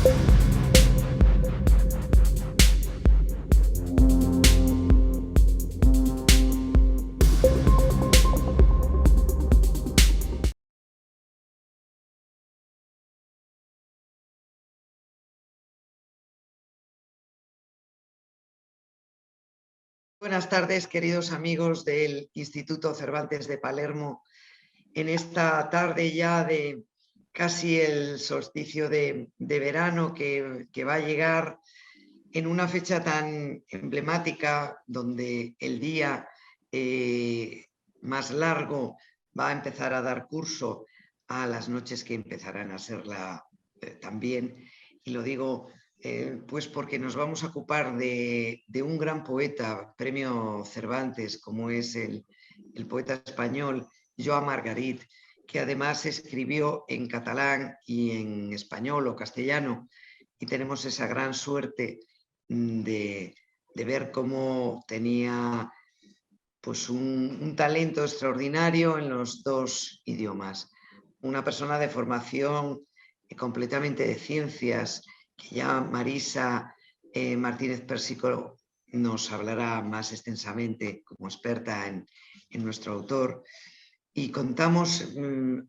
Buenas tardes, queridos amigos del Instituto Cervantes de Palermo. En esta tarde ya de casi el solsticio de verano que va a llegar en una fecha tan emblemática donde el día más largo va a empezar a dar curso a las noches que empezarán a serla también. Y lo digo pues porque nos vamos a ocupar de un gran poeta, premio Cervantes, como es el poeta español Joan Margarit, que además escribió en catalán y en español o castellano, y tenemos esa gran suerte de ver cómo tenía pues un talento extraordinario en los dos idiomas. Una persona de formación completamente de ciencias, que ya Marisa Martínez Pérsico nos hablará más extensamente como experta en nuestro autor. Y contamos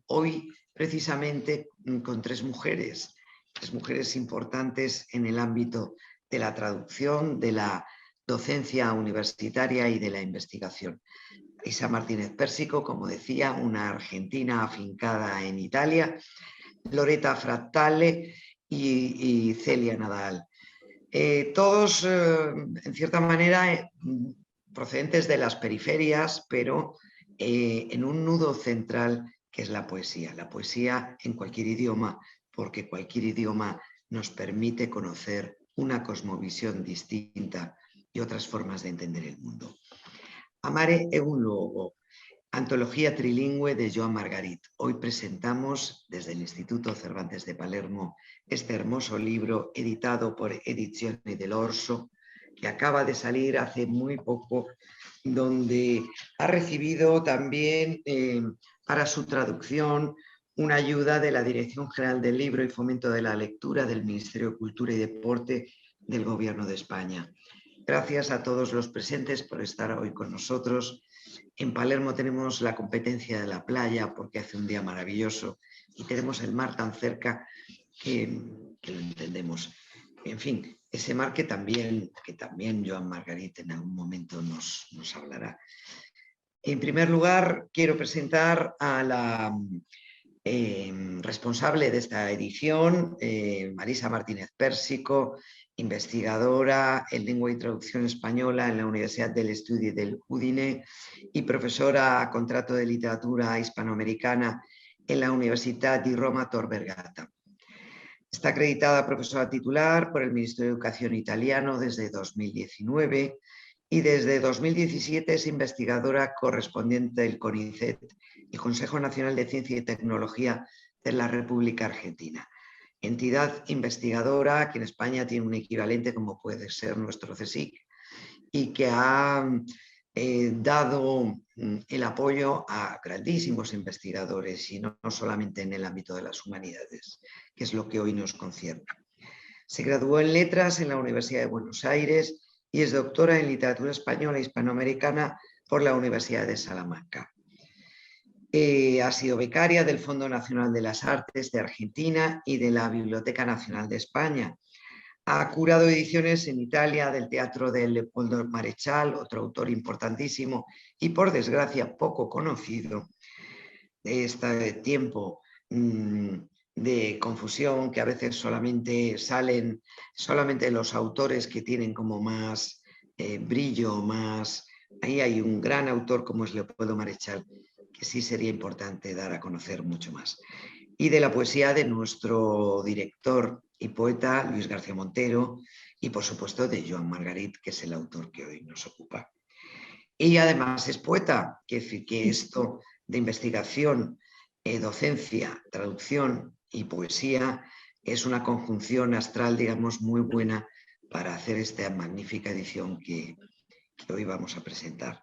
hoy precisamente con tres mujeres importantes en el ámbito de la traducción, de la docencia universitaria y de la investigación. Marisa Martínez Pérsico, como decía, una argentina afincada en Italia, Loretta Frattale y Celia Nadal. Todos, en cierta manera, procedentes de las periferias, pero en un nudo central que es la poesía en cualquier idioma, porque cualquier idioma nos permite conocer una cosmovisión distinta y otras formas de entender el mundo. Amare è un luogo, antología trilingüe de Joan Margarit. Hoy presentamos desde el Instituto Cervantes de Palermo este hermoso libro editado por Edizioni dell'Orso, que acaba de salir hace muy poco, donde ha recibido también para su traducción una ayuda de la Dirección General del Libro y Fomento de la Lectura del Ministerio de Cultura y Deporte del Gobierno de España. Gracias a todos los presentes por estar hoy con nosotros. En Palermo tenemos la competencia de la playa porque hace un día maravilloso y tenemos el mar tan cerca que lo entendemos. En fin, ese mar que también Joan Margarit en algún momento nos hablará. En primer lugar, quiero presentar a la responsable de esta edición, Marisa Martínez Pérsico, investigadora en lengua y traducción española en la Universidad del Estudi del Udine y profesora a contrato de literatura hispanoamericana en la Universidad di Roma Tor Vergata. Está acreditada profesora titular por el Ministerio de Educación italiano desde 2019 y desde 2017 es investigadora correspondiente del CONICET, el Consejo Nacional de Ciencia y Tecnología de la República Argentina. Entidad investigadora que en España tiene un equivalente como puede ser nuestro CSIC y que ha dado el apoyo a grandísimos investigadores y no solamente en el ámbito de las humanidades, que es lo que hoy nos concierne. Se graduó en Letras en la Universidad de Buenos Aires y es doctora en Literatura Española e Hispanoamericana por la Universidad de Salamanca. Ha sido becaria del Fondo Nacional de las Artes de Argentina y de la Biblioteca Nacional de España. Ha curado ediciones en Italia del teatro de Leopoldo Marechal, otro autor importantísimo y por desgracia poco conocido de este tiempo de confusión, que a veces solamente salen los autores que tienen como más brillo, más... Ahí hay un gran autor como es Leopoldo Marechal, que sí sería importante dar a conocer mucho más. Y de la poesía de nuestro director y poeta Luis García Montero y por supuesto de Joan Margarit, que es el autor que hoy nos ocupa. Y además es poeta, que esto de investigación, docencia, traducción y poesía es una conjunción astral, digamos, muy buena para hacer esta magnífica edición que hoy vamos a presentar.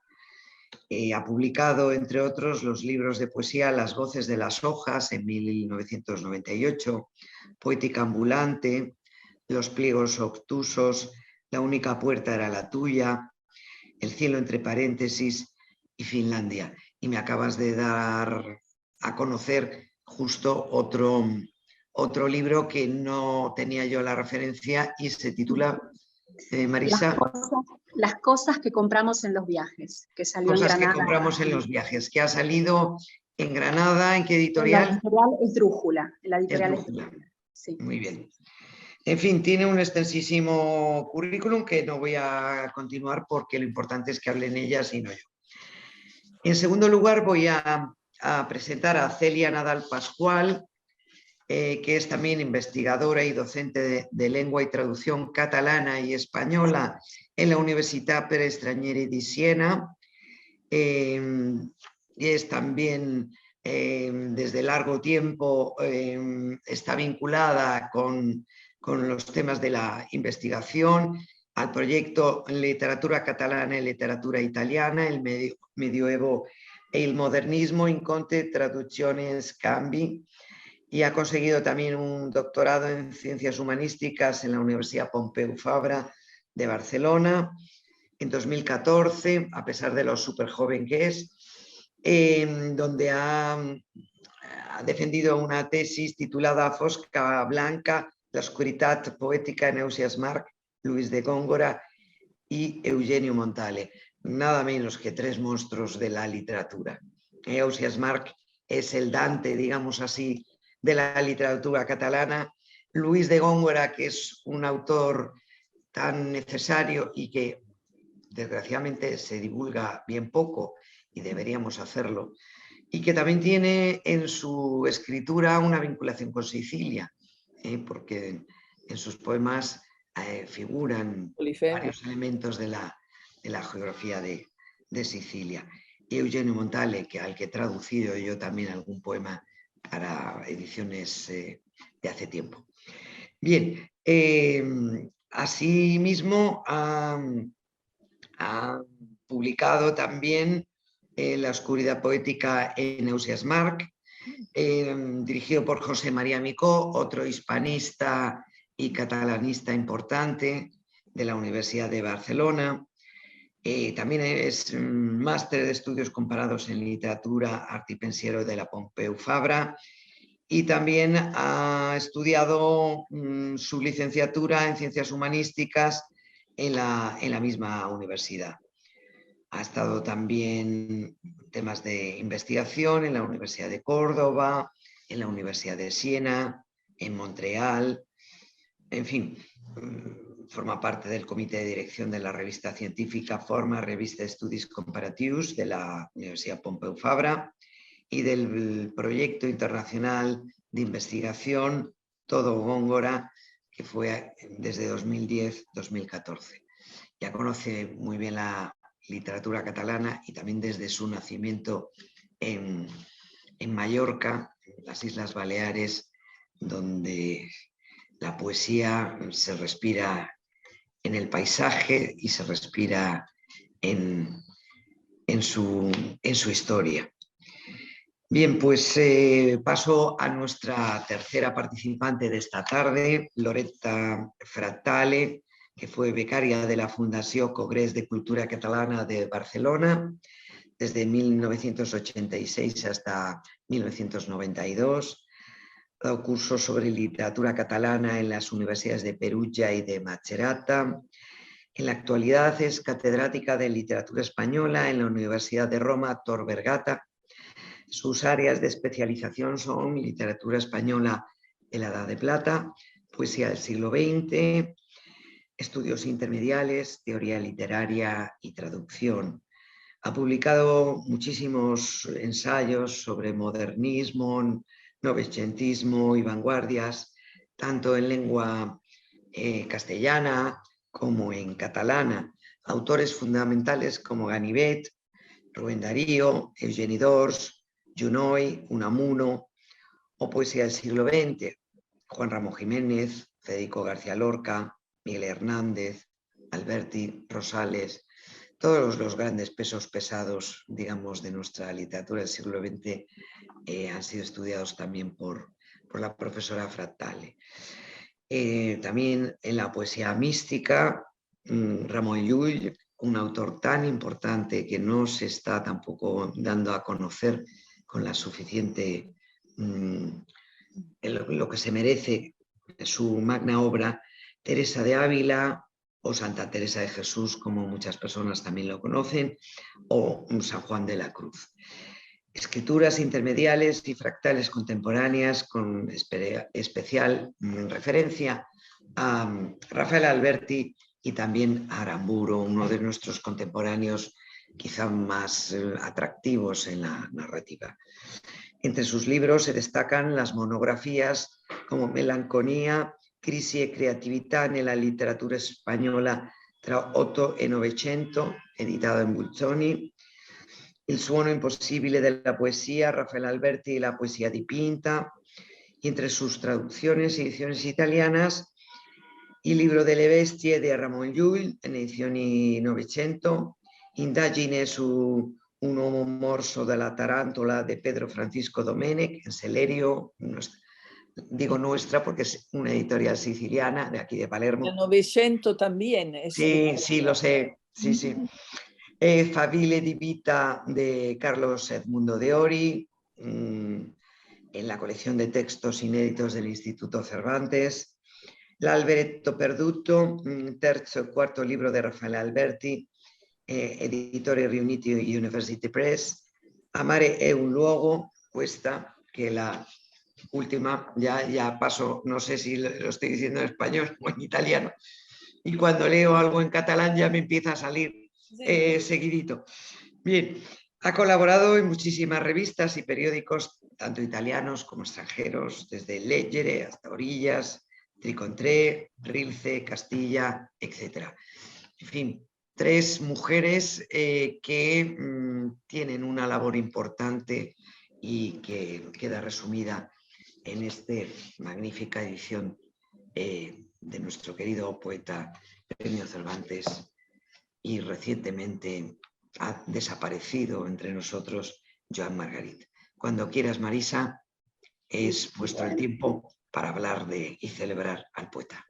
Ha publicado, entre otros, los libros de poesía Las voces de las hojas en 1998, Poética ambulante los pliegos obtusos, la única puerta era la tuya, el cielo entre paréntesis y Finlandia. Y me acabas de dar a conocer justo otro libro que no tenía yo la referencia y se titula, Marisa, Las cosas que compramos en los viajes, que salió en Cosas que Granada. compramos en los viajes, que ha salido en Granada. ¿En qué editorial? En la editorial Esdrújula. En la editorial Esdrújula. Sí. Muy bien. En fin, tiene un extensísimo currículum que no voy a continuar porque lo importante es que hablen ellas y no yo. En segundo lugar, voy a presentar a Celia Nadal Pascual, que es también investigadora y docente de lengua y traducción catalana y española en la Universitat per Estrangeri de Siena. Y es también desde largo tiempo está vinculada con los temas de la investigación, al proyecto Literatura Catalana y Literatura Italiana, el Medioevo e el Modernismo, in Conte, Traducciones, Cambi, y ha conseguido también un doctorado en Ciencias Humanísticas en la Universidad Pompeu Fabra de Barcelona en 2014, a pesar de lo súper joven que es, donde ha defendido una tesis titulada Fosca Blanca, la oscuridad poética en Eusias March, Luis de Góngora y Eugenio Montale. Nada menos que tres monstruos de la literatura. Eusias March es el Dante, digamos así, de la literatura catalana. Luis de Góngora, que es un autor tan necesario y que desgraciadamente se divulga bien poco y deberíamos hacerlo, y que también tiene en su escritura una vinculación con Sicilia, porque en sus poemas figuran varios elementos de la geografía de Sicilia. Y Eugenio Montale, al que he traducido yo también algún poema para ediciones de hace tiempo. Bien, asimismo ha publicado también La oscuridad poética en Eusias March, dirigido por José María Micó, otro hispanista y catalanista importante de la Universidad de Barcelona. También es máster de estudios comparados en literatura, arte y pensiero de la Pompeu Fabra, y también ha estudiado su licenciatura en Ciencias Humanísticas en la misma universidad. Ha estado también en temas de investigación en la Universidad de Córdoba, en la Universidad de Siena, en Montreal, en fin, forma parte del comité de dirección de la revista científica Forma, revista de Estudis Comparatius de la Universidad Pompeu Fabra y del proyecto internacional de investigación Todo Góngora, que fue desde 2010-2014. Ya conoce muy bien la literatura catalana y también desde su nacimiento en Mallorca, en las Islas Baleares, donde la poesía se respira en el paisaje y se respira en su historia. Bien, pues paso a nuestra tercera participante de esta tarde, Loretta Frattale, que fue becaria de la Fundació Congrés de Cultura Catalana de Barcelona desde 1986 hasta 1992. Ha dado cursos sobre literatura catalana en las universidades de Perugia y de Macerata. En la actualidad es catedrática de literatura española en la Universidad de Roma Tor Vergata. Sus áreas de especialización son literatura española de la Edad de Plata, poesía del siglo XX, estudios intermediales, teoría literaria y traducción. Ha publicado muchísimos ensayos sobre modernismo, novecentismo y vanguardias, tanto en lengua castellana como en catalana. Autores fundamentales como Ganivet, Rubén Darío, Eugeni d'Ors, Junoy, Unamuno o poesía del siglo XX, Juan Ramón Jiménez, Federico García Lorca, Miguel Hernández, Alberti, Rosales, todos los grandes pesos pesados, digamos, de nuestra literatura del siglo XX han sido estudiados también por la profesora Frattale. También en la poesía mística, Ramon Llull, un autor tan importante que no se está tampoco dando a conocer con la suficiente, lo que se merece su magna obra, Teresa de Ávila o Santa Teresa de Jesús, como muchas personas también lo conocen, o San Juan de la Cruz. Escrituras intermediales y fractales contemporáneas con especial referencia a Rafael Alberti y también a Aramburu, uno de nuestros contemporáneos quizá más atractivos en la narrativa. Entre sus libros se destacan las monografías como Melancolía, Crisi e creatività nella literatura spagnola tra Otto e Novecento, editado en Bolzoni, El suono imposible de la poesía, Rafael Alberti y la poesía dipinta, y entre sus traducciones y ediciones italianas, Il libro delle bestie de Ramon Llull, en edizioni Novecento, Indagine su un uomo morso dalla tarantola de Pedro Francisco Domenech, en Selerio, digo nuestra porque es una editorial siciliana de aquí de Palermo. El Novecento también. Sí, sí, lo sé, sí, sí. Faville di vita de Carlos Edmundo de Ori, en la colección de textos inéditos del Instituto Cervantes, L'Alberetto Perduto, terzo e quarto libro de Rafael Alberti, Editori Riuniti University Press, Amare è un luogo, questa que la última, ya paso, no sé si lo estoy diciendo en español o en italiano, y cuando leo algo en catalán ya me empieza a salir seguidito. Bien, ha colaborado en muchísimas revistas y periódicos, tanto italianos como extranjeros, desde Leggere hasta Orillas, Tricontré, Rilce, Castilla, etc. En fin, 3 mujeres que tienen una labor importante y que queda resumida en esta magnífica edición de nuestro querido poeta Premio Cervantes, y recientemente ha desaparecido entre nosotros Joan Margarit. Cuando quieras, Marisa, es vuestro el tiempo para hablar de y celebrar al poeta.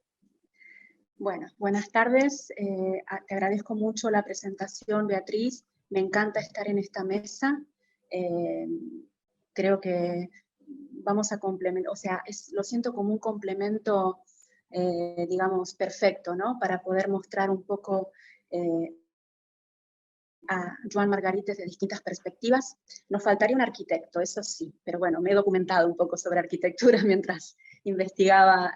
Bueno, buenas tardes. Te agradezco mucho la presentación, Beatriz. Me encanta estar en esta mesa. Creo que vamos a complementar, o sea, lo siento como un complemento, digamos, perfecto, ¿no? Para poder mostrar un poco a Joan Margarit desde distintas perspectivas. Nos faltaría un arquitecto, eso sí, pero bueno, me he documentado un poco sobre arquitectura mientras investigaba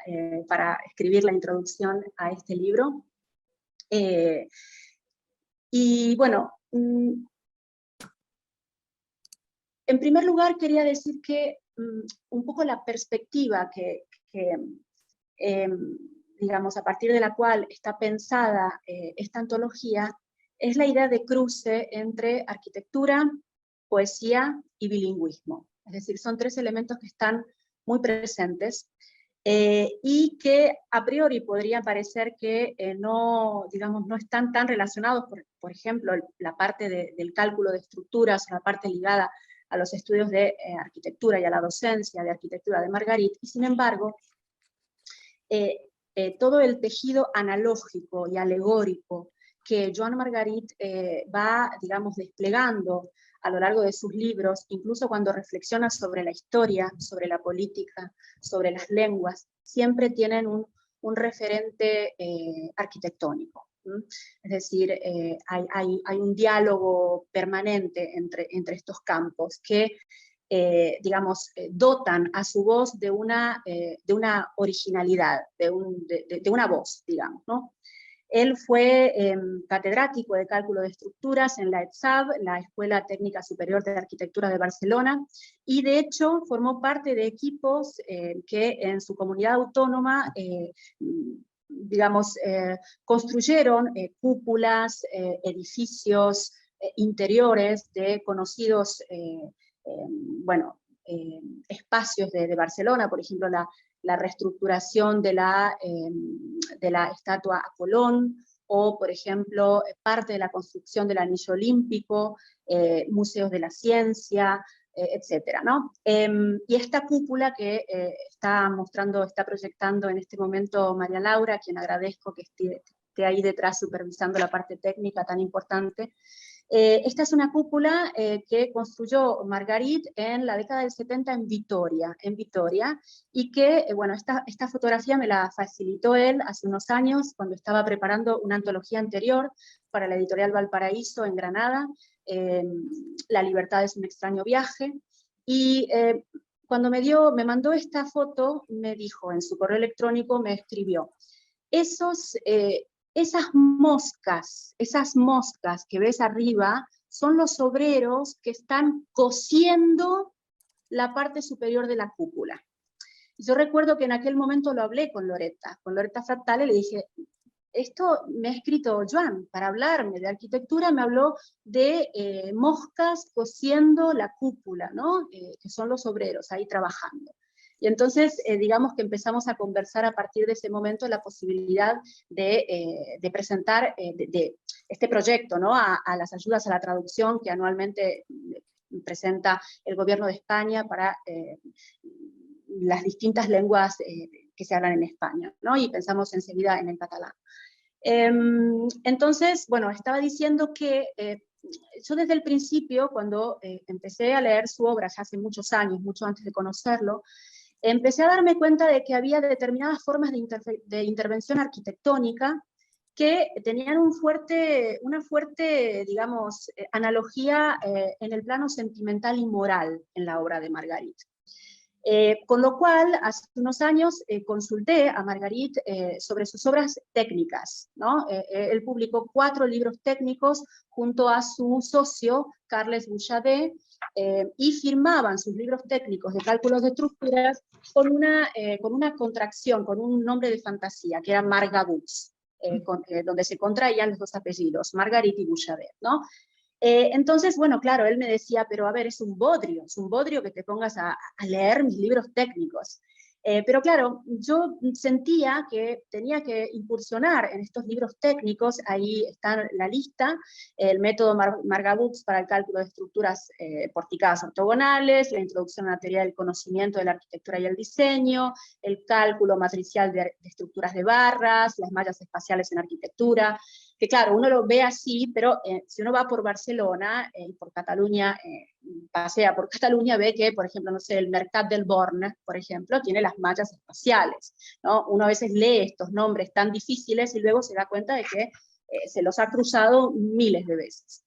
para escribir la introducción a este libro. Y bueno, en primer lugar quería decir que un poco la perspectiva que digamos, a partir de la cual está pensada esta antología, es la idea de cruce entre arquitectura, poesía y bilingüismo. Es decir, son 3 elementos que están muy presentes y que a priori podrían parecer que no, digamos, no están tan relacionados, por ejemplo, la parte del cálculo de estructuras, la parte ligada a los estudios de arquitectura y a la docencia de arquitectura de Margarit, y sin embargo, todo el tejido analógico y alegórico que Joan Margarit va, digamos, desplegando a lo largo de sus libros, incluso cuando reflexiona sobre la historia, sobre la política, sobre las lenguas, siempre tienen un referente arquitectónico. Es decir, hay un diálogo permanente entre estos campos que digamos, dotan a su voz de una originalidad, de una voz, digamos, ¿no? Él fue catedrático de cálculo de estructuras en la ETSAB, la Escuela Técnica Superior de Arquitectura de Barcelona, y de hecho formó parte de equipos que en su comunidad autónoma digamos, construyeron cúpulas, edificios interiores de conocidos bueno, espacios de Barcelona, por ejemplo, la reestructuración de la estatua a Colón, o, por ejemplo, parte de la construcción del Anillo Olímpico, museos de la ciencia, etcétera, ¿no? Y esta cúpula que está proyectando en este momento María Laura, a quien agradezco que esté ahí detrás supervisando la parte técnica tan importante. Esta es una cúpula que construyó Margarit en la década del 70 en Vitoria, y que, bueno, esta fotografía me la facilitó él hace unos años, cuando estaba preparando una antología anterior para la editorial Valparaíso en Granada, La libertad es un extraño viaje, y cuando me mandó esta foto, me dijo en su correo electrónico, me escribió, esas moscas que ves arriba son los obreros que están cosiendo la parte superior de la cúpula. Yo recuerdo que en aquel momento lo hablé con Loretta Frattale, le dije, esto me ha escrito Joan, para hablarme de arquitectura me habló de moscas cosiendo la cúpula, ¿no? Que son los obreros ahí trabajando. Y entonces, digamos que empezamos a conversar a partir de ese momento la posibilidad de presentar este proyecto, ¿no? a las ayudas a la traducción que anualmente presenta el gobierno de España para las distintas lenguas que se hablan en España, ¿no? Y pensamos enseguida en el catalán. Entonces, bueno, estaba diciendo que yo desde el principio, cuando empecé a leer su obra, ya hace muchos años, mucho antes de conocerlo, empecé a darme cuenta de que había determinadas formas de intervención arquitectónica que tenían una fuerte, digamos, analogía en el plano sentimental y moral en la obra de Margarit. Con lo cual, hace unos años consulté a Margarit sobre sus obras técnicas, ¿no? Él publicó 4 libros técnicos junto a su socio, Carles Bouchardet, y firmaban sus libros técnicos de cálculos de estructuras con una contracción, con un nombre de fantasía, que era Marga-Bux, donde se contraían los 2 apellidos, Margarit y Bouchardet, ¿no? Entonces, bueno, claro, él me decía, pero a ver, es un bodrio que te pongas a leer mis libros técnicos. Pero claro, yo sentía que tenía que incursionar en estos libros técnicos, ahí está la lista, el método Marga-Bux para el cálculo de estructuras porticadas ortogonales, la introducción a la teoría del conocimiento de la arquitectura y el diseño, el cálculo matricial de estructuras de barras, las mallas espaciales en arquitectura, que claro, uno lo ve así, pero si uno va por Barcelona y por Cataluña, pasea por Cataluña, ve que, por ejemplo, no sé, el Mercat del Born, por ejemplo, tiene las mallas espaciales, ¿no? Uno a veces lee estos nombres tan difíciles y luego se da cuenta de que se los ha cruzado miles de veces.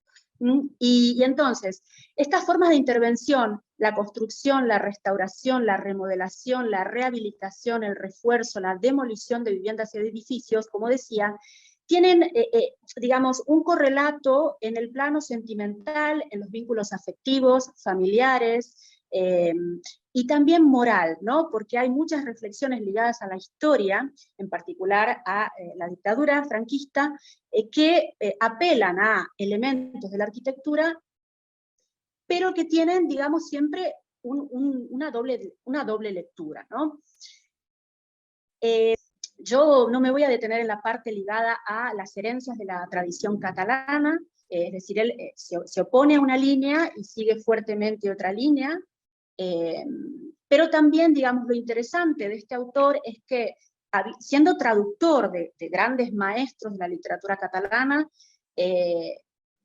Y entonces, estas formas de intervención, la construcción, la restauración, la remodelación, la rehabilitación, el refuerzo, la demolición de viviendas y edificios, como decía, tienen, digamos, un correlato en el plano sentimental, en los vínculos afectivos, familiares, y también moral, ¿no? Porque hay muchas reflexiones ligadas a la historia, en particular a la dictadura franquista, que apelan a elementos de la arquitectura, pero que tienen, digamos, siempre una doble lectura, ¿no? Yo no me voy a detener en la parte ligada a las herencias de la tradición catalana, es decir, él se opone a una línea y sigue fuertemente otra línea, pero también, digamos, lo interesante de este autor es que, siendo traductor de grandes maestros de la literatura catalana,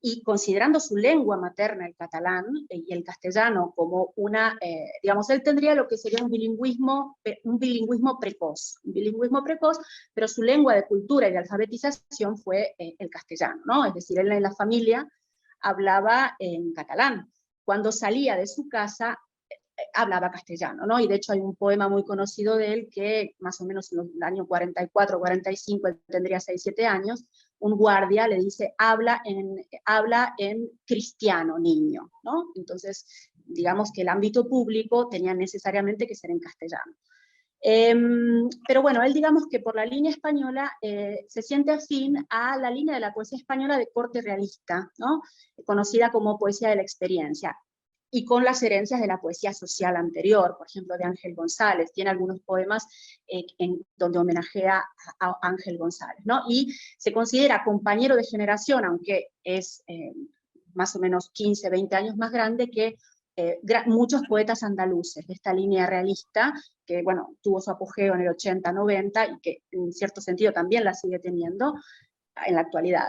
y considerando su lengua materna, el catalán, y el castellano como digamos, él tendría lo que sería un bilingüismo precoz, pero su lengua de cultura y de alfabetización fue el castellano, ¿no? Es decir, él en la familia hablaba en catalán. Cuando salía de su casa, hablaba castellano, ¿no? Y de hecho hay un poema muy conocido de él que más o menos en el año 44, 45, él tendría 6, 7 años, un guardia le dice, habla en cristiano, niño, ¿no? Entonces, digamos que el ámbito público tenía necesariamente que ser en castellano. Pero bueno, él, digamos que por la línea española se siente afín a la línea de la poesía española de corte realista, ¿no? Conocida como poesía de la experiencia, y con las herencias de la poesía social anterior, por ejemplo, de Ángel González. Tiene algunos poemas donde homenajea a Ángel González, ¿no? Y se considera compañero de generación, aunque es más o menos 15, 20 años más grande que muchos poetas andaluces de esta línea realista, que bueno, tuvo su apogeo en el 80-90 y que en cierto sentido también la sigue teniendo en la actualidad,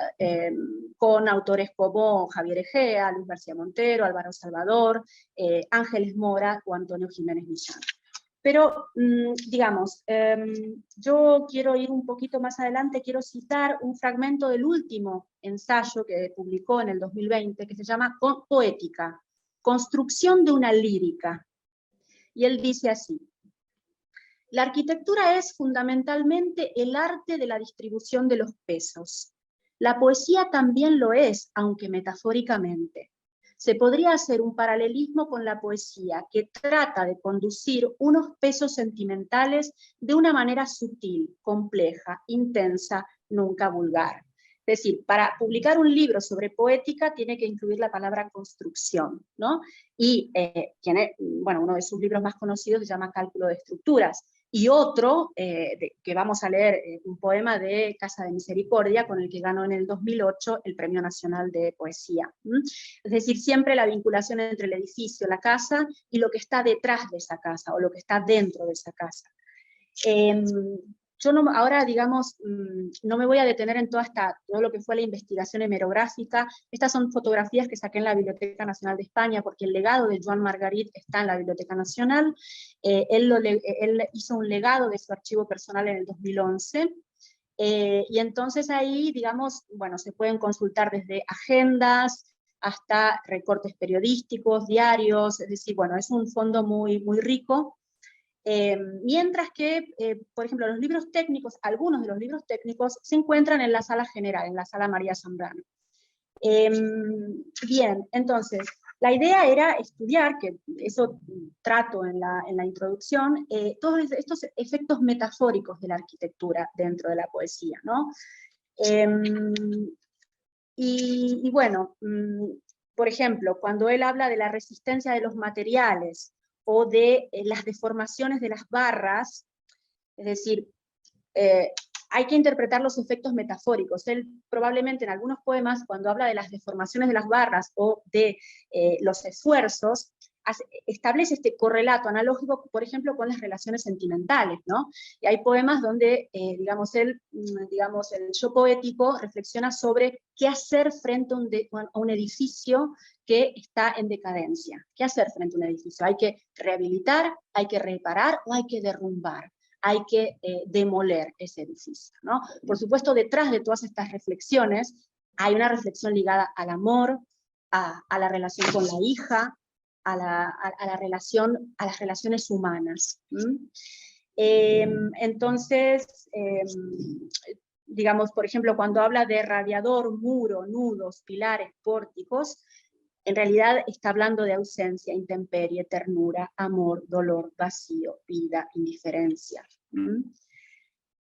con autores como Javier Egea, Luis García Montero, Álvaro Salvador, Ángeles Mora o Antonio Jiménez Millán. Pero, digamos, yo quiero ir un poquito más adelante, quiero citar un fragmento del último ensayo que publicó en el 2020, que se llama Poética, construcción de una lírica. Y él dice así: la arquitectura es fundamentalmente el arte de la distribución de los pesos. La poesía también lo es, aunque metafóricamente. Se podría hacer un paralelismo con la poesía, que trata de conducir unos pesos sentimentales de una manera sutil, compleja, intensa, nunca vulgar. Es decir, para publicar un libro sobre poética tiene que incluir la palabra construcción, ¿no? Y tiene, bueno, uno de sus libros más conocidos se llama Cálculo de Estructuras, y otro, que vamos a leer, un poema de Casa de Misericordia, con el que ganó en el 2008 el Premio Nacional de Poesía. Es decir, siempre la vinculación entre el edificio, la casa, y lo que está detrás de esa casa, o lo que está dentro de esa casa. Yo no, ahora, digamos, no me voy a detener en todo lo que fue la investigación hemerográfica. Estas son fotografías que saqué en la Biblioteca Nacional de España, porque el legado de Joan Margarit está en la Biblioteca Nacional. Él hizo un legado de su archivo personal en el 2011, y entonces ahí, digamos, bueno, se pueden consultar desde agendas hasta recortes periodísticos, diarios, es decir, bueno, es un fondo muy, muy rico. Mientras que, por ejemplo, los libros técnicos, algunos de los libros técnicos se encuentran en la sala general, en la sala María Zambrano. Bien, entonces, la idea era estudiar, que eso trato en la introducción, todos estos efectos metafóricos de la arquitectura dentro de la poesía, ¿no? Y bueno, por ejemplo, cuando él habla de la resistencia de los materiales, o de las deformaciones de las barras, es decir, hay que interpretar los efectos metafóricos. Él probablemente en algunos poemas, cuando habla de las deformaciones de las barras o de los esfuerzos, establece este correlato analógico, por ejemplo, con las relaciones sentimentales, ¿no? Y hay poemas donde, digamos, el yo poético reflexiona sobre qué hacer frente a un edificio que está en decadencia. ¿Qué hacer frente a un edificio? ¿Hay que rehabilitar, hay que reparar o hay que derrumbar? Hay que demoler ese edificio, ¿no? Por supuesto, detrás de todas estas reflexiones hay una reflexión ligada al amor, a la relación con la hija, a las relaciones humanas. Entonces, digamos, por ejemplo, cuando habla de radiador, muro, nudos, pilares, pórticos, en realidad está hablando de ausencia, intemperie, ternura, amor, dolor, vacío, vida, indiferencia.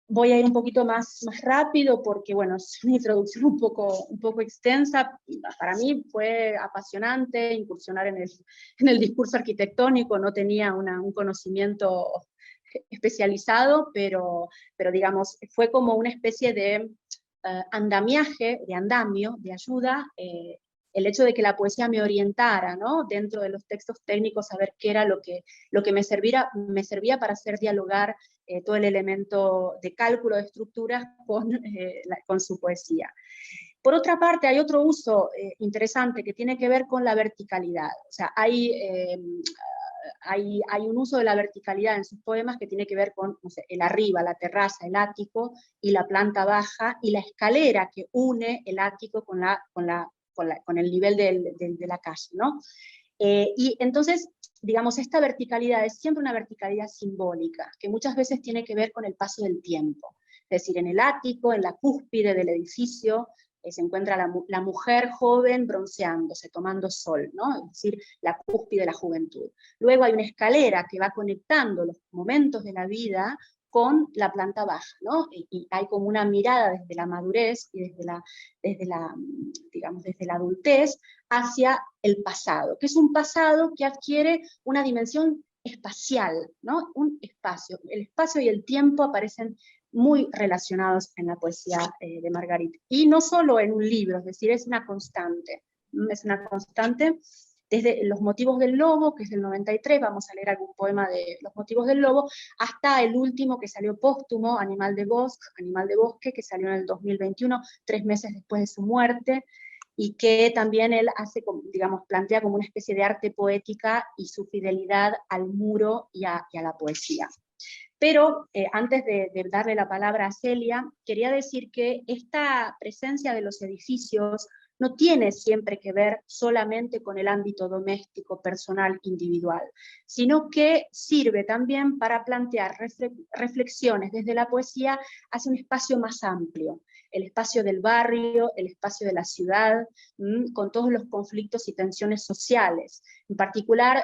Voy a ir un poquito más rápido porque, bueno, es una introducción un poco extensa. Para mí fue apasionante incursionar en el discurso arquitectónico, no tenía un conocimiento especializado, pero digamos, fue como una especie de andamiaje, de andamio, de ayuda, el hecho de que la poesía me orientara, ¿no? Dentro de los textos técnicos, saber qué era lo que me servía para hacer dialogar todo el elemento de cálculo de estructuras con su poesía. Por otra parte, hay otro uso interesante que tiene que ver con la verticalidad. O sea, hay un uso de la verticalidad en sus poemas que tiene que ver con, no sé, el arriba, la terraza, el ático, y la planta baja, y la escalera que une el ático con el nivel de la calle, ¿no? Y entonces, digamos, esta verticalidad es siempre una verticalidad simbólica, que muchas veces tiene que ver con el paso del tiempo. Es decir, en el ático, en la cúspide del edificio, se encuentra la mujer joven bronceándose, tomando sol, ¿no? Es decir, la cúspide de la juventud. Luego hay una escalera que va conectando los momentos de la vida con la planta baja, ¿no? Y hay como una mirada desde la madurez y desde la adultez hacia el pasado, que es un pasado que adquiere una dimensión espacial, ¿no? Un espacio. El espacio y el tiempo aparecen muy relacionados en la poesía de Margarit. Y no solo en un libro, es decir, es una constante. Es una constante. desde Los motivos del lobo, que es del 93, vamos a leer algún poema de Los motivos del lobo, hasta el último que salió póstumo, Animal de Bosque, que salió en el 2021, 3 meses después de su muerte, y que también él hace, digamos, plantea como una especie de arte poética y su fidelidad al muro y a la poesía. Pero antes de darle la palabra a Celia, quería decir que esta presencia de los edificios no tiene siempre que ver solamente con el ámbito doméstico, personal, individual, sino que sirve también para plantear reflexiones desde la poesía hacia un espacio más amplio, el espacio del barrio, el espacio de la ciudad, con todos los conflictos y tensiones sociales. En particular,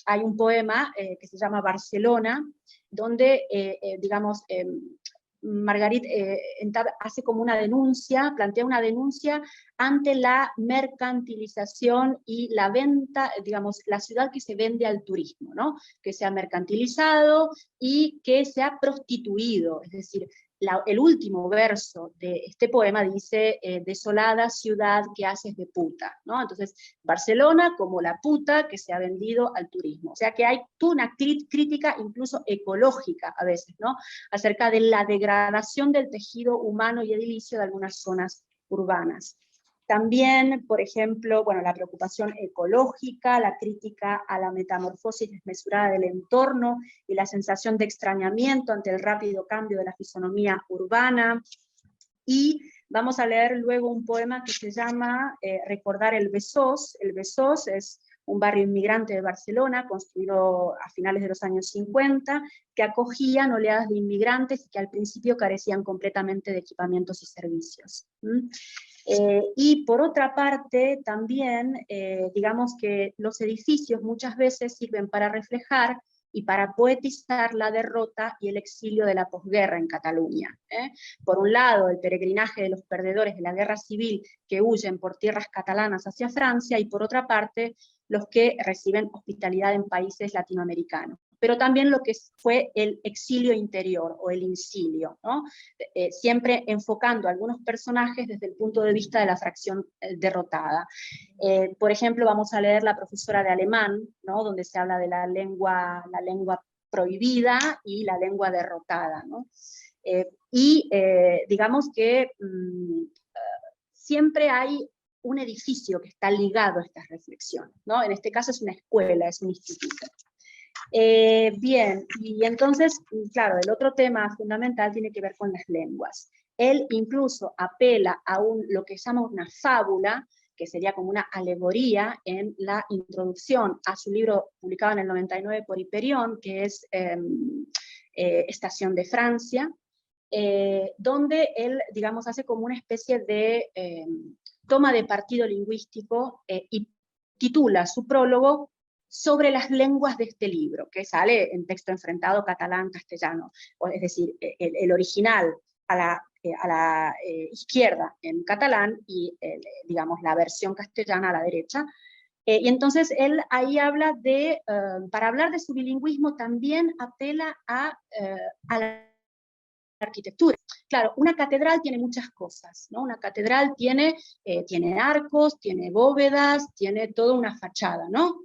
hay un poema que se llama Barcelona, donde, digamos, Margarit hace como una denuncia, plantea una denuncia ante la mercantilización y la venta, digamos, la ciudad que se vende al turismo, ¿no? Que se ha mercantilizado y que se ha prostituido, es decir, el último verso de este poema dice, desolada ciudad que haces de puta, ¿no? Entonces, Barcelona como la puta que se ha vendido al turismo. O sea que hay toda una crítica incluso ecológica a veces, ¿no? Acerca de la degradación del tejido humano y edilicio de algunas zonas urbanas. También, por ejemplo, bueno, la preocupación ecológica, la crítica a la metamorfosis desmesurada del entorno y la sensación de extrañamiento ante el rápido cambio de la fisonomía urbana. Y vamos a leer luego un poema que se llama Recordar el Besós. El Besós es un barrio inmigrante de Barcelona, construido a finales de los años 50, que acogían oleadas de inmigrantes y que al principio carecían completamente de equipamientos y servicios. Y por otra parte, también, digamos que los edificios muchas veces sirven para reflejar y para poetizar la derrota y el exilio de la posguerra en Cataluña. Por un lado, el peregrinaje de los perdedores de la guerra civil que huyen por tierras catalanas hacia Francia, y por otra parte, los que reciben hospitalidad en países latinoamericanos. Pero también lo que fue el exilio interior o el incilio, ¿no? Siempre enfocando a algunos personajes desde el punto de vista de la fracción derrotada. Por ejemplo, vamos a leer La profesora de alemán, ¿no? Donde se habla de la lengua prohibida y la lengua derrotada, ¿no? Digamos que siempre hay un edificio que está ligado a estas reflexiones, ¿no? En este caso es una escuela, es un instituto. Bien, y entonces, claro, el otro tema fundamental tiene que ver con las lenguas. Él incluso apela a lo que llama una fábula, que sería como una alegoría en la introducción a su libro publicado en el 99 por Hiperión, que es Estación de Francia, donde él, digamos, hace como una especie de toma de partido lingüístico y titula su prólogo sobre las lenguas de este libro, que sale en texto enfrentado catalán-castellano, es decir, el original a la izquierda en catalán y, digamos, la versión castellana a la derecha. Y entonces él ahí habla para hablar de su bilingüismo también apela a la arquitectura. Claro, una catedral tiene muchas cosas, ¿no? Una catedral tiene arcos, tiene bóvedas, tiene toda una fachada, ¿no?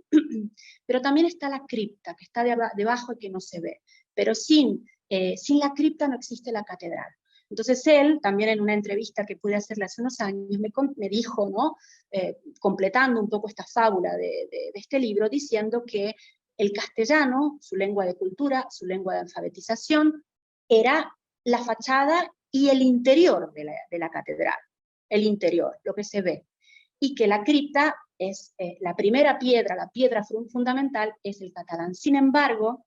Pero también está la cripta, que está debajo y que no se ve. Pero sin la cripta no existe la catedral. Entonces él, también en una entrevista que pude hacerle hace unos años, me dijo, ¿no? Completando un poco esta fábula de este libro, diciendo que el castellano, su lengua de cultura, su lengua de alfabetización, era la fachada y el interior de la catedral, el interior, lo que se ve, y que la cripta es la primera piedra, la piedra fundamental es el catalán. Sin embargo,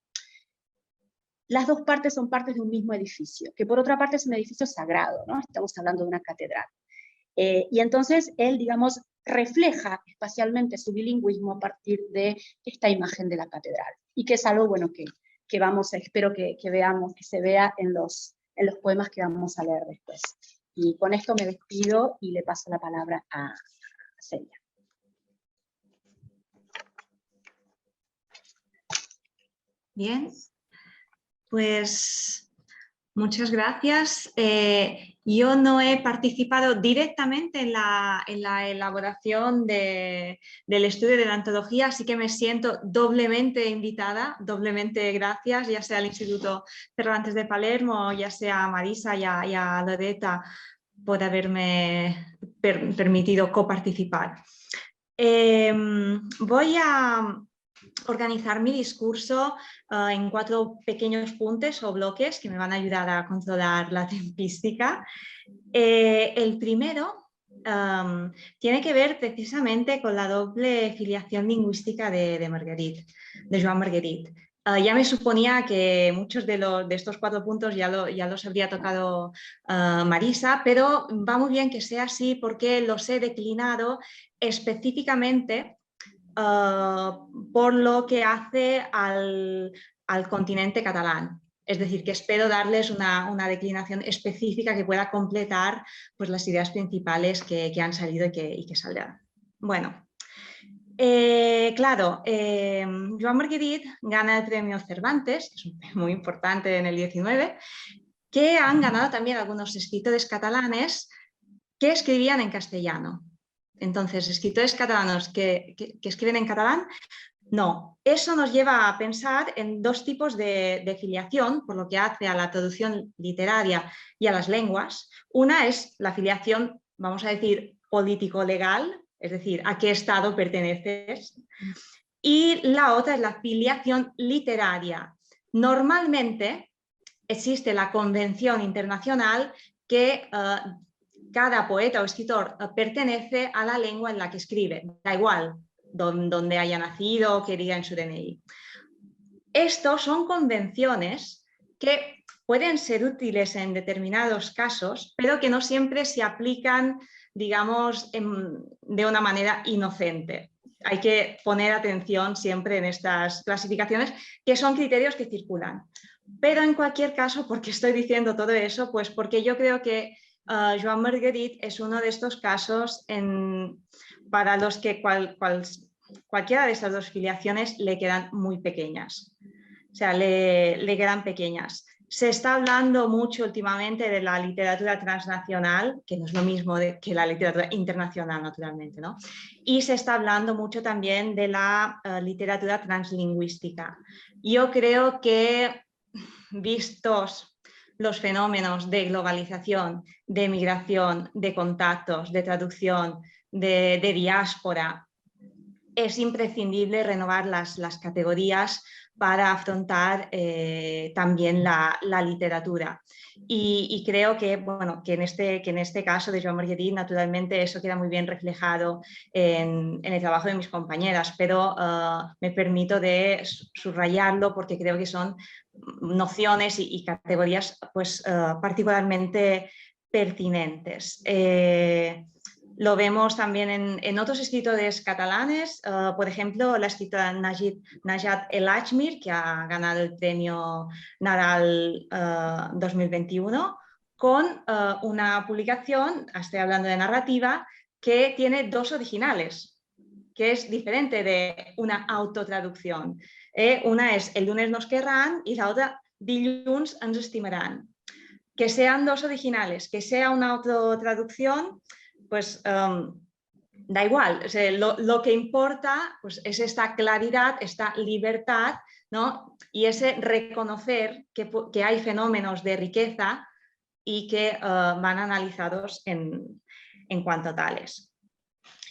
las dos partes son partes de un mismo edificio, que por otra parte es un edificio sagrado, ¿no? Estamos hablando de una catedral. Y entonces él, digamos, refleja espacialmente su bilingüismo a partir de esta imagen de la catedral, y que es algo, bueno, que espero que veamos, que se vea en los poemas que vamos a leer después. Y con esto me despido y le paso la palabra a Celia. Bien, pues muchas gracias. Yo no he participado directamente en la elaboración del estudio de la antología, así que me siento doblemente invitada, doblemente gracias, ya sea al Instituto Cervantes de Palermo, ya sea a Marisa y a Loretta por haberme permitido coparticipar. Voy a organizar mi discurso en 4 pequeños puntos o bloques que me van a ayudar a controlar la tempística. El primero tiene que ver precisamente con la doble filiación lingüística de Marguerite, de Joan Marguerite. Ya me suponía que muchos de estos 4 puntos ya los habría tocado Marisa, pero va muy bien que sea así porque los he declinado específicamente por lo que hace al continente catalán. Es decir, que espero darles una declinación específica que pueda completar pues, las ideas principales que han salido y que saldrán. Bueno, claro, Joan Marguerite gana el premio Cervantes, que es un premio muy importante en el 19, que han ganado también algunos escritores catalanes que escribían en castellano. Entonces, escritores catalanos que escriben en catalán, no. Eso nos lleva a pensar en 2 tipos de filiación, por lo que hace a la traducción literaria y a las lenguas. Una es la filiación, vamos a decir, político-legal, es decir, a qué estado perteneces. Y la otra es la filiación literaria. Normalmente existe la convención internacional que cada poeta o escritor pertenece a la lengua en la que escribe, da igual donde haya nacido o que diga en su DNI. Estos son convenciones que pueden ser útiles en determinados casos, pero que no siempre se aplican, digamos, de una manera inocente. Hay que poner atención siempre en estas clasificaciones, que son criterios que circulan. Pero en cualquier caso, ¿por qué estoy diciendo todo eso? Pues porque yo creo que Joan Marguerite es uno de estos casos para los que cualquiera de estas 2 filiaciones le quedan muy pequeñas. O sea, le quedan pequeñas. Se está hablando mucho últimamente de la literatura transnacional, que no es lo mismo que la literatura internacional, naturalmente, ¿no? Y se está hablando mucho también de la literatura translingüística. Yo creo que, vistos los fenómenos de globalización, de migración, de contactos, de traducción, de diáspora, es imprescindible renovar las categorías para afrontar también la literatura. Y creo que, bueno, que en este caso de Joan Marguerite, naturalmente, eso queda muy bien reflejado en el trabajo de mis compañeras, pero me permito de subrayarlo porque creo que son nociones y categorías pues, particularmente pertinentes. Lo vemos también en otros escritores catalanes, por ejemplo, la escritora Najat El Ajmir, que ha ganado el premio Nadal 2021, con una publicación, estoy hablando de narrativa, que tiene 2 originales, que es diferente de una autotraducción. Una es El lunes nos querrán y la otra Dilluns ens estimaran. Que sean 2 originales, que sea una autotraducción, pues da igual, o sea, lo que importa pues, es esta claridad, esta libertad, ¿no? Y ese reconocer que hay fenómenos de riqueza y que van analizados en cuanto a tales.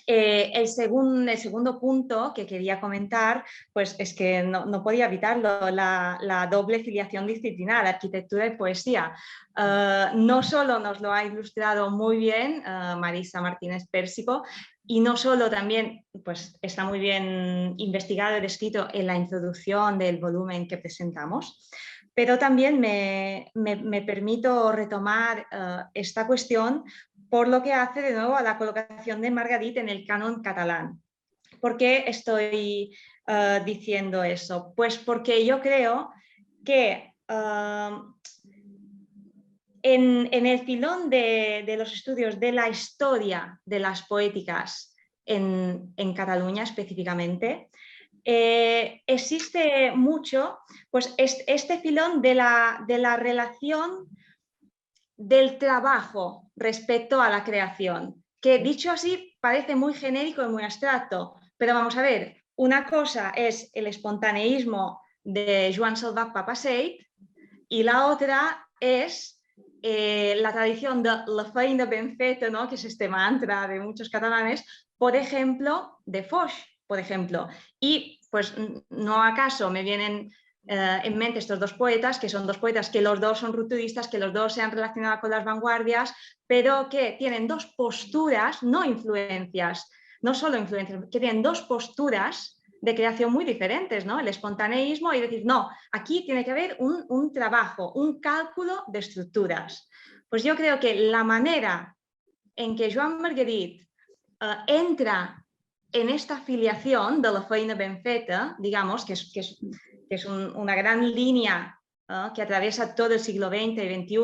El segundo punto que quería comentar pues es que no podía evitarlo, la doble filiación disciplinar, arquitectura y poesía. No solo nos lo ha ilustrado muy bien Marisa Martínez Pérsico, y no solo también pues, está muy bien investigado y descrito en la introducción del volumen que presentamos, pero también me permito retomar esta cuestión por lo que hace de nuevo a la colocación de Marguerite en el canon catalán. ¿Por qué estoy diciendo eso? Pues porque yo creo que en el filón de los estudios de la historia de las poéticas en Cataluña específicamente, existe mucho pues, este filón de la relación del trabajo respecto a la creación, que dicho así parece muy genérico y muy abstracto, pero vamos a ver, una cosa es el espontaneísmo de Joan Salvat Papasseit y la otra es la tradición de la feina ben feta, ¿no? Que es este mantra de muchos catalanes, por ejemplo, de Foix, por ejemplo. Y pues no acaso me vienen en mente estos dos poetas, que son dos poetas que los dos son rupturistas, que los dos se han relacionado con las vanguardias, pero que tienen dos posturas, no influencias, no solo influencias, que tienen dos posturas de creación muy diferentes, ¿no? El espontaneísmo y decir, no, aquí tiene que haber un trabajo, un cálculo de estructuras. Pues yo creo que la manera en que Joan Margarit entra en esta filiación de la feina ben feta, digamos, que es una gran línea que atraviesa todo el siglo XX y XXI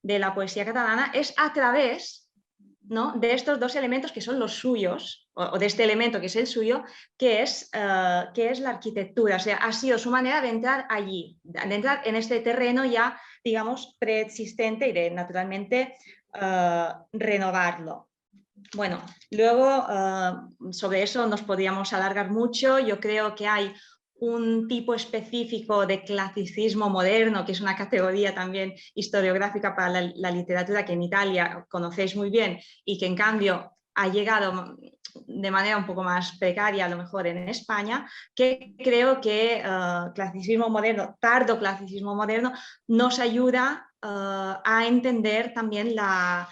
de la poesía catalana, es a través, ¿no?, de estos dos elementos que son los suyos, o de este elemento que es el suyo, que es la arquitectura. O sea, ha sido su manera de entrar allí, de entrar en este terreno ya, digamos, preexistente y de, naturalmente, renovarlo. Bueno, luego sobre eso nos podríamos alargar mucho. Yo creo que hay un tipo específico de clasicismo moderno, que es una categoría también historiográfica para la literatura que en Italia conocéis muy bien y que en cambio ha llegado de manera un poco más precaria a lo mejor en España, que creo que clasicismo moderno, tardo clasicismo moderno, nos ayuda a entender también la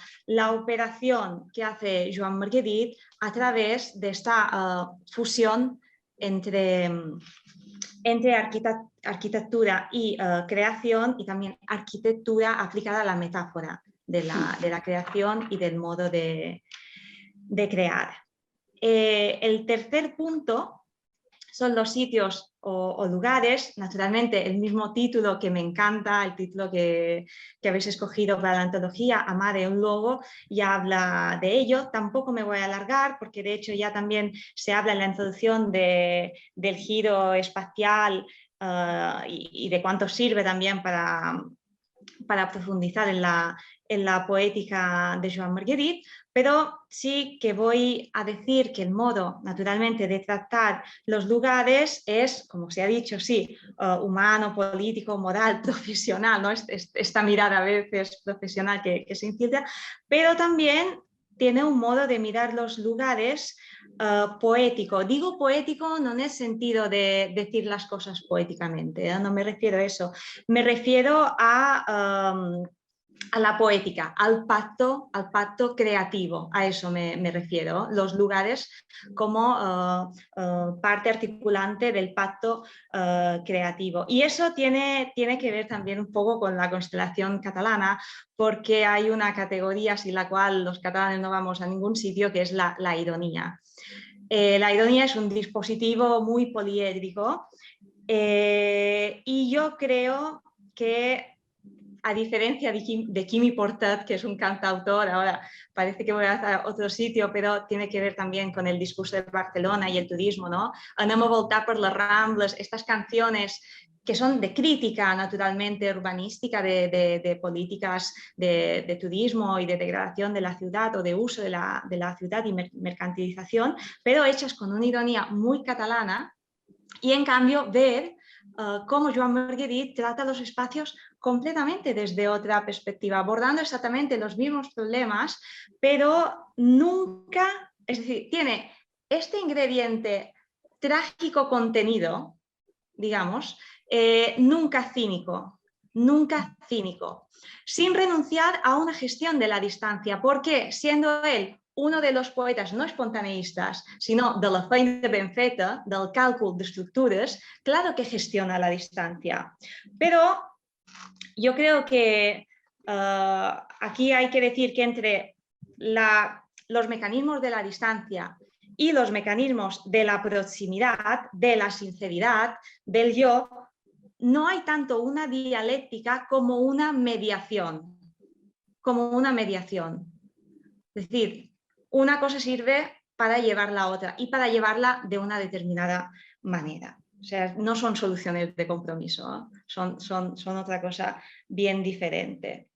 operación que hace Joan Margarit a través de esta fusión entre arquitectura y creación, y también arquitectura aplicada a la metáfora de la creación y del modo de crear. El tercer punto son los sitios o lugares. Naturalmente, el mismo título que me encanta, el título que habéis escogido para la antología, Amare un luogo, ya habla de ello. Tampoco me voy a alargar porque de hecho ya también se habla en la introducción del giro espacial y de cuánto sirve también para profundizar en la poética de Joan Margarit, pero sí que voy a decir que el modo, naturalmente, de tratar los lugares es, como se ha dicho, sí, humano, político, moral, profesional, ¿no? Esta mirada a veces profesional que se infiltra, pero también tiene un modo de mirar los lugares poético. Digo poético no en el sentido de decir las cosas poéticamente, no me refiero a eso, me refiero a la poética, al pacto creativo, a eso me refiero, los lugares como parte articulante del pacto creativo. Y eso tiene que ver también un poco con la constelación catalana, porque hay una categoría sin la cual los catalanes no vamos a ningún sitio, que es la ironía. La ironía es un dispositivo muy poliédrico y yo creo que, a diferencia de Quimi Portat, que es un cantautor, ahora parece que voy a otro sitio, pero tiene que ver también con el discurso de Barcelona y el turismo, ¿no? Anem a voltar per les Rambles, estas canciones que son de crítica naturalmente urbanística de políticas de turismo y de degradación de la ciudad o de uso de la ciudad y mercantilización, pero hechas con una ironía muy catalana, y en cambio ver cómo Joan Margarit trata los espacios completamente desde otra perspectiva, abordando exactamente los mismos problemas, pero nunca, es decir, tiene este ingrediente trágico contenido, digamos, nunca cínico, sin renunciar a una gestión de la distancia, porque siendo él uno de los poetas no espontaneístas, sino de la feina ben feta, del cálculo de estructuras, claro que gestiona la distancia. Pero yo creo que aquí hay que decir que entre los mecanismos de la distancia y los mecanismos de la proximidad, de la sinceridad, del yo, no hay tanto una dialéctica como una mediación. Es decir, una cosa sirve para llevar la otra y para llevarla de una determinada manera. O sea, no son soluciones de compromiso, ¿eh? Son otra cosa bien diferente.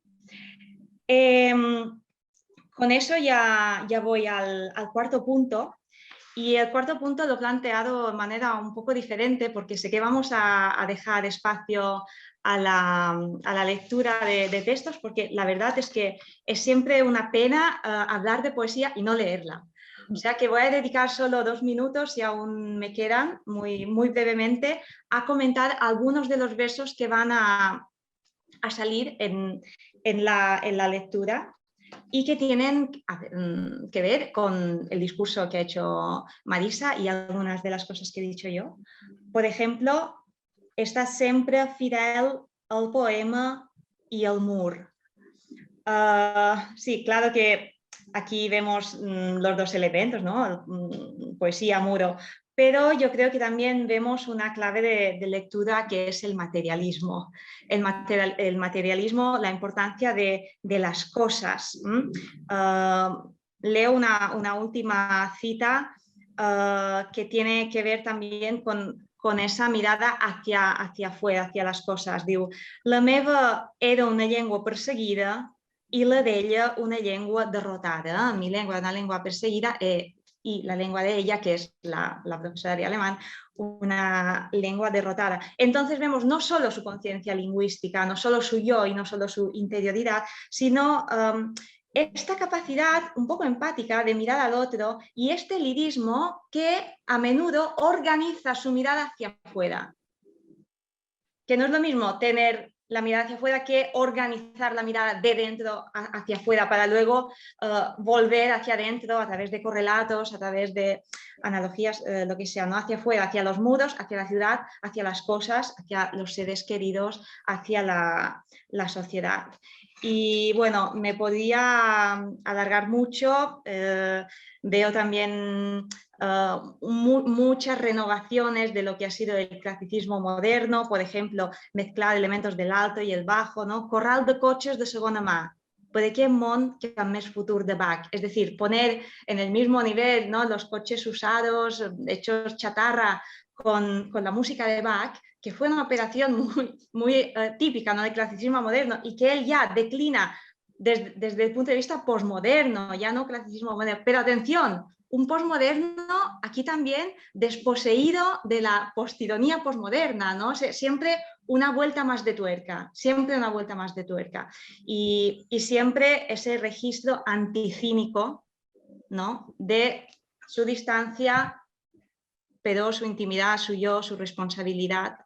Con eso ya voy al cuarto punto. Y el cuarto punto lo he planteado de manera un poco diferente porque sé que vamos a dejar espacio a la lectura de textos, porque la verdad es que es siempre una pena hablar de poesía y no leerla. O sea que voy a dedicar solo 2 minutos, si aún me quedan, muy, muy brevemente, a comentar algunos de los versos que van a salir en la lectura y que tienen que ver con el discurso que ha hecho Marisa y algunas de las cosas que he dicho yo. Por ejemplo, està sempre fidel al poema y al mur. Sí, claro que aquí vemos los dos elementos, ¿no? Poesía, muro, pero yo creo que también vemos una clave de lectura que es el materialismo. El materialismo, la importancia de las cosas. Leo una última cita que tiene que ver también con esa mirada hacia afuera, hacia las cosas. Diu, la meva era una llengua perseguida i la d'ella una llengua derrotada. Mi lengua era una lengua perseguida y la lengua de ella, que es la profesora de alemán, una lengua derrotada. Entonces vemos no solo su conciencia lingüística, no solo su yo y no solo su interioridad, sino esta capacidad un poco empática de mirar al otro y este lirismo que a menudo organiza su mirada hacia afuera. Que no es lo mismo tener la mirada hacia afuera que organizar la mirada de dentro hacia afuera para luego volver hacia adentro a través de correlatos, a través de analogías, lo que sea, ¿no? Hacia afuera, hacia los muros, hacia la ciudad, hacia las cosas, hacia los seres queridos, hacia la sociedad. Y bueno, me podría alargar mucho, veo también muchas renovaciones de lo que ha sido el clasicismo moderno, por ejemplo, mezclar elementos del alto y el bajo, ¿no? Corral de cotxes de segona mà, per aquest món que amb més futur de Bach. Es decir, poner en el mismo nivel, ¿no? Los coches usados, hechos chatarra, con la música de Bach, que fue una operación muy típica, ¿no? Del clasicismo moderno y que él ya declina desde el punto de vista posmoderno, ya no clasicismo moderno. Pero atención, un posmoderno aquí también desposeído de la postironía posmoderna, ¿no? Siempre una vuelta más de tuerca, siempre una vuelta más de tuerca. Y siempre ese registro anticínico, ¿no? De su distancia, pero su intimidad, su yo, su responsabilidad.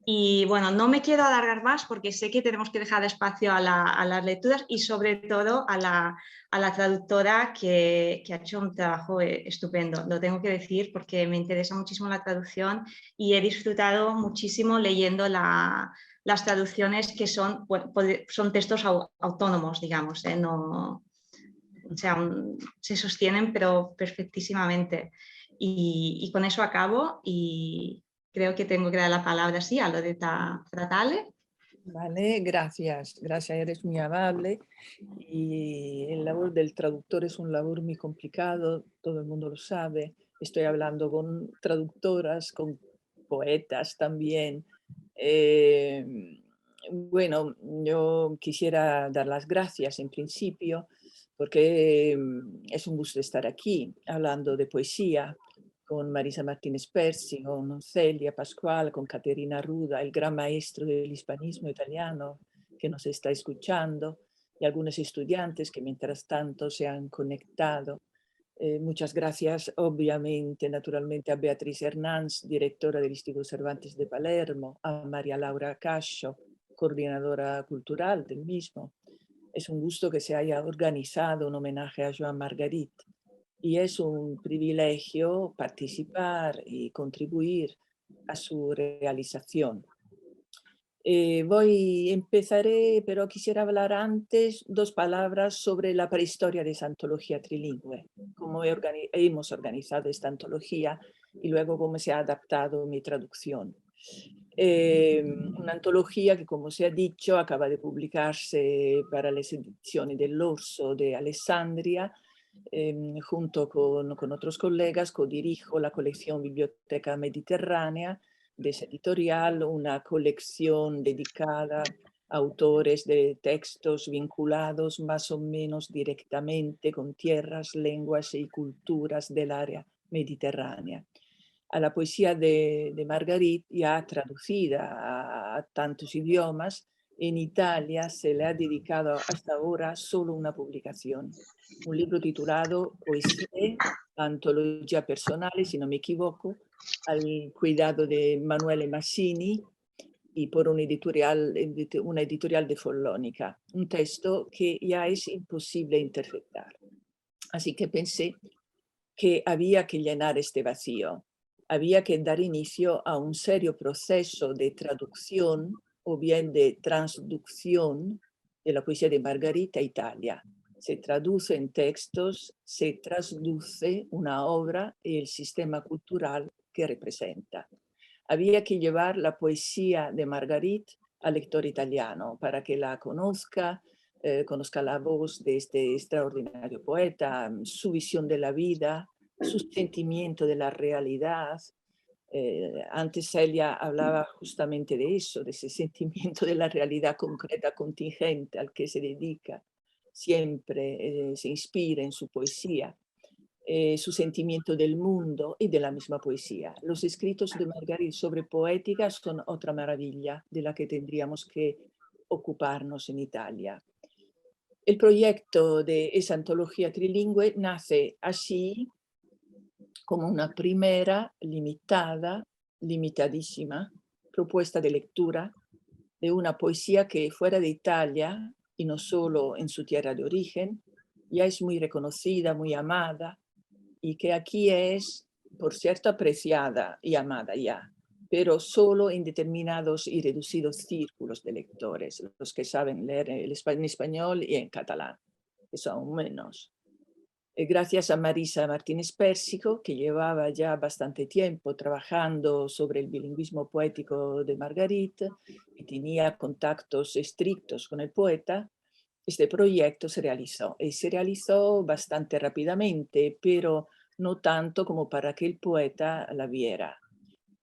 Y bueno, no me quiero alargar más porque sé que tenemos que dejar espacio a las lecturas y sobre todo a la traductora que ha hecho un trabajo estupendo. Lo tengo que decir porque me interesa muchísimo la traducción y he disfrutado muchísimo leyendo las traducciones que son textos autónomos, digamos, no, o sea, se sostienen pero perfectísimamente. Y con eso acabo y creo que tengo que dar la palabra sí, a Loretta Fratale. Vale, gracias, eres muy amable. Y el labor del traductor es un labor muy complicado, todo el mundo lo sabe. Estoy hablando con traductoras, con poetas también. Bueno, yo quisiera dar las gracias en principio porque es un gusto estar aquí hablando de poesía con Marisa Martínez Persi, con Celia Pascual, con Caterina Ruda, el gran maestro del hispanismo italiano que nos está escuchando, y algunos estudiantes que mientras tanto se han conectado. Muchas gracias, obviamente, naturalmente, a Beatriz Hernández, directora del Instituto Cervantes de Palermo, a María Laura Cascio, coordinadora cultural del mismo. Es un gusto que se haya organizado un homenaje a Joan Margarit. Y es un privilegio participar y contribuir a su realización. Empezaré, pero quisiera hablar antes 2 palabras sobre la prehistoria de esa antología trilingüe, cómo hemos organizado esta antología y luego cómo se ha adaptado mi traducción. Una antología que, como se ha dicho, acaba de publicarse para las ediciones del Orso de Alessandria. Junto con otros colegas codirijo la colección Biblioteca Mediterránea de esa editorial, una colección dedicada autores de textos vinculados más o menos directamente con tierras, lenguas y culturas del área mediterránea. A la poesía de Margarit, ya traducida a tantos idiomas, en Italia se le ha dedicado hasta ahora solo una publicación, un libro titulado Poesie, antología personale, si no me equivoco, al cuidado de Emanuele Massini y por una editorial de Follonica, un texto que ya es imposible interpretar. Así que pensé que había que llenar este vacío, había que dar inicio a un serio proceso de traducción o bien de transducción de la poesía de Margarita a Italia. Se traduce en textos, se traduce una obra y el sistema cultural que representa. Había que llevar la poesía de Margarit al lector italiano para que la conozca, conozca la voz de este extraordinario poeta, su visión de la vida, su sentimiento de la realidad. Antes ella hablaba justamente de eso, de ese sentimiento de la realidad concreta, contingente al que se dedica, siempre se inspira en su poesía. Su sentimiento del mundo y de la misma poesía. Los escritos de Margarit sobre poética son otra maravilla de la que tendríamos que ocuparnos en Italia. El proyecto de esa antología trilingüe nace así como una primera, limitadísima propuesta de lectura de una poesía que fuera de Italia, y no solo en su tierra de origen, ya es muy reconocida, muy amada, y que aquí es, por cierto, apreciada y amada ya, pero solo en determinados y reducidos círculos de lectores, los que saben leer en español y en catalán, que son menos. Gracias a Marisa Martínez Pérsico, que llevaba ya bastante tiempo trabajando sobre el bilingüismo poético de Margarit y tenía contactos estrictos con el poeta, este proyecto se realizó y se realizó bastante rápidamente, pero no tanto como para que el poeta la viera.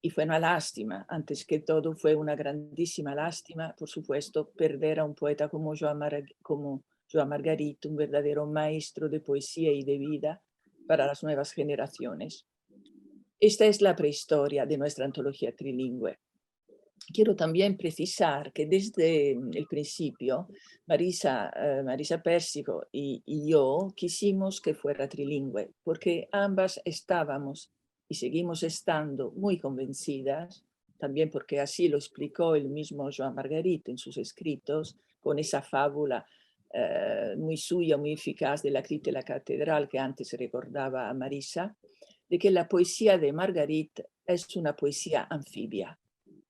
Y fue una lástima, antes que todo fue una grandísima lástima, por supuesto, perder a un poeta como Joan Margarit, un verdadero maestro de poesía y de vida para las nuevas generaciones. Esta es la prehistoria de nuestra antología trilingüe. Quiero también precisar que desde el principio Marisa Pérsico y yo quisimos que fuera trilingüe, porque ambas estábamos y seguimos estando muy convencidas, también porque así lo explicó el mismo Joan Margarit en sus escritos, con esa fábula muy suya, muy eficaz de la cripta de la catedral que antes recordaba a Marisa, de que la poesía de Margarit es una poesía anfibia.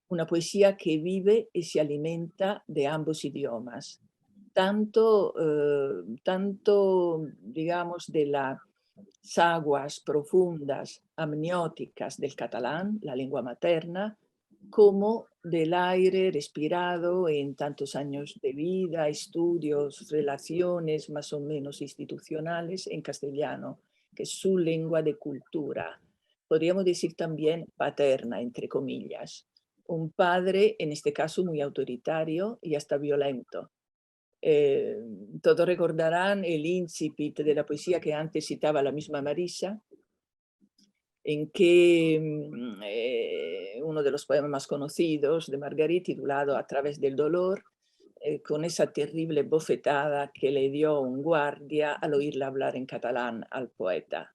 Una poesía que vive y se alimenta de ambos idiomas, tanto digamos, de las aguas profundas, amnióticas del catalán, la lengua materna, como del aire respirado en tantos años de vida, estudios, relaciones más o menos institucionales en castellano, que es su lengua de cultura. Podríamos decir también paterna, entre comillas. Un padre, en este caso, muy autoritario y hasta violento. Todos recordarán el incipit de la poesía que antes citaba la misma Marisa, en que uno de los poemas más conocidos de Margarit, titulado A través del dolor, con esa terrible bofetada que le dio un guardia al oírla hablar en catalán al poeta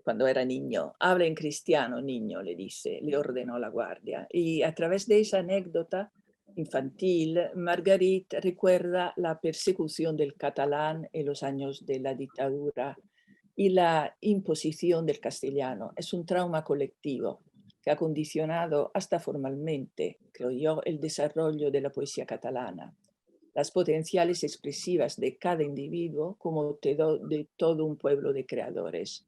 cuando era niño. Habla en cristiano, niño, le dice, le ordenó la guardia. Y a través de esa anécdota infantil, Margarit recuerda la persecución del catalán en los años de la dictadura y la imposición del castellano. Es un trauma colectivo que ha condicionado hasta formalmente, creo yo, el desarrollo de la poesía catalana. Las potenciales expresivas de cada individuo como de todo un pueblo de creadores.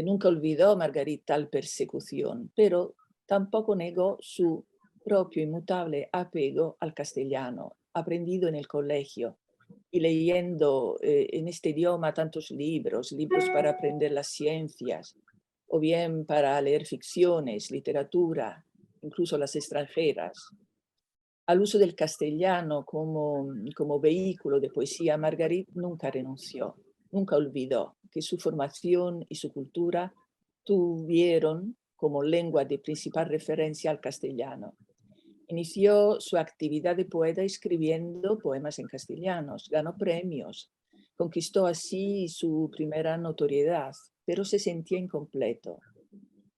Nunca olvidó Margarit tal persecución, pero tampoco negó su propio inmutable apego al castellano, aprendido en el colegio y leyendo en este idioma tantos libros para aprender las ciencias, o bien para leer ficciones, literatura, incluso las extranjeras. Al uso del castellano como vehículo de poesía, Margarit nunca renunció, nunca olvidó que su formación y su cultura tuvieron como lengua de principal referencia al castellano. Inició su actividad de poeta escribiendo poemas en castellano, ganó premios, conquistó así su primera notoriedad, pero se sentía incompleto.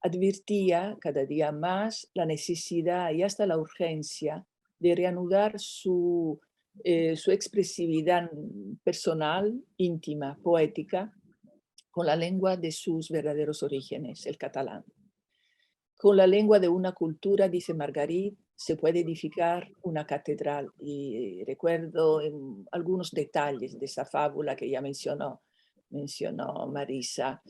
Advertía cada día más la necesidad y hasta la urgencia de reanudar su expresividad personal, íntima, poética, con la lengua de sus verdaderos orígenes, el catalán. Con la lengua de una cultura, dice Margarit, se puede edificar una catedral. Y recuerdo algunos detalles de esa fábula que ya mencionó Marisa.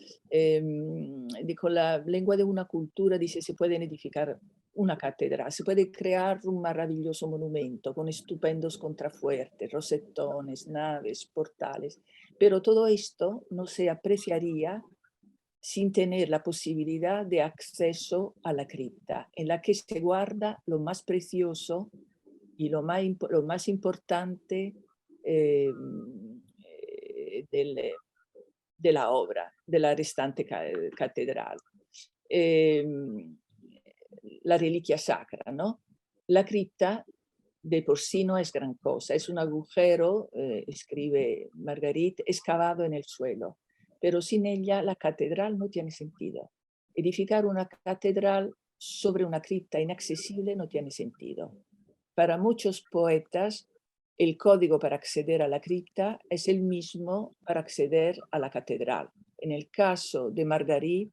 Con la lengua de una cultura, dice, se puede edificar una catedral, se puede crear un maravilloso monumento con estupendos contrafuertes, rosetones, naves, portales. Pero todo esto no se apreciaría sin tener la posibilidad de acceso a la cripta, en la que se guarda lo más precioso y lo más importante de la obra, de la restante catedral. La reliquia sacra, ¿no? La cripta de por sí no es gran cosa, es un agujero, escribe Margarit, excavado en el suelo, pero sin ella la catedral no tiene sentido. Edificar una catedral sobre una cripta inaccesible no tiene sentido. Para muchos poetas, el código para acceder a la cripta es el mismo para acceder a la catedral. En el caso de Margarit,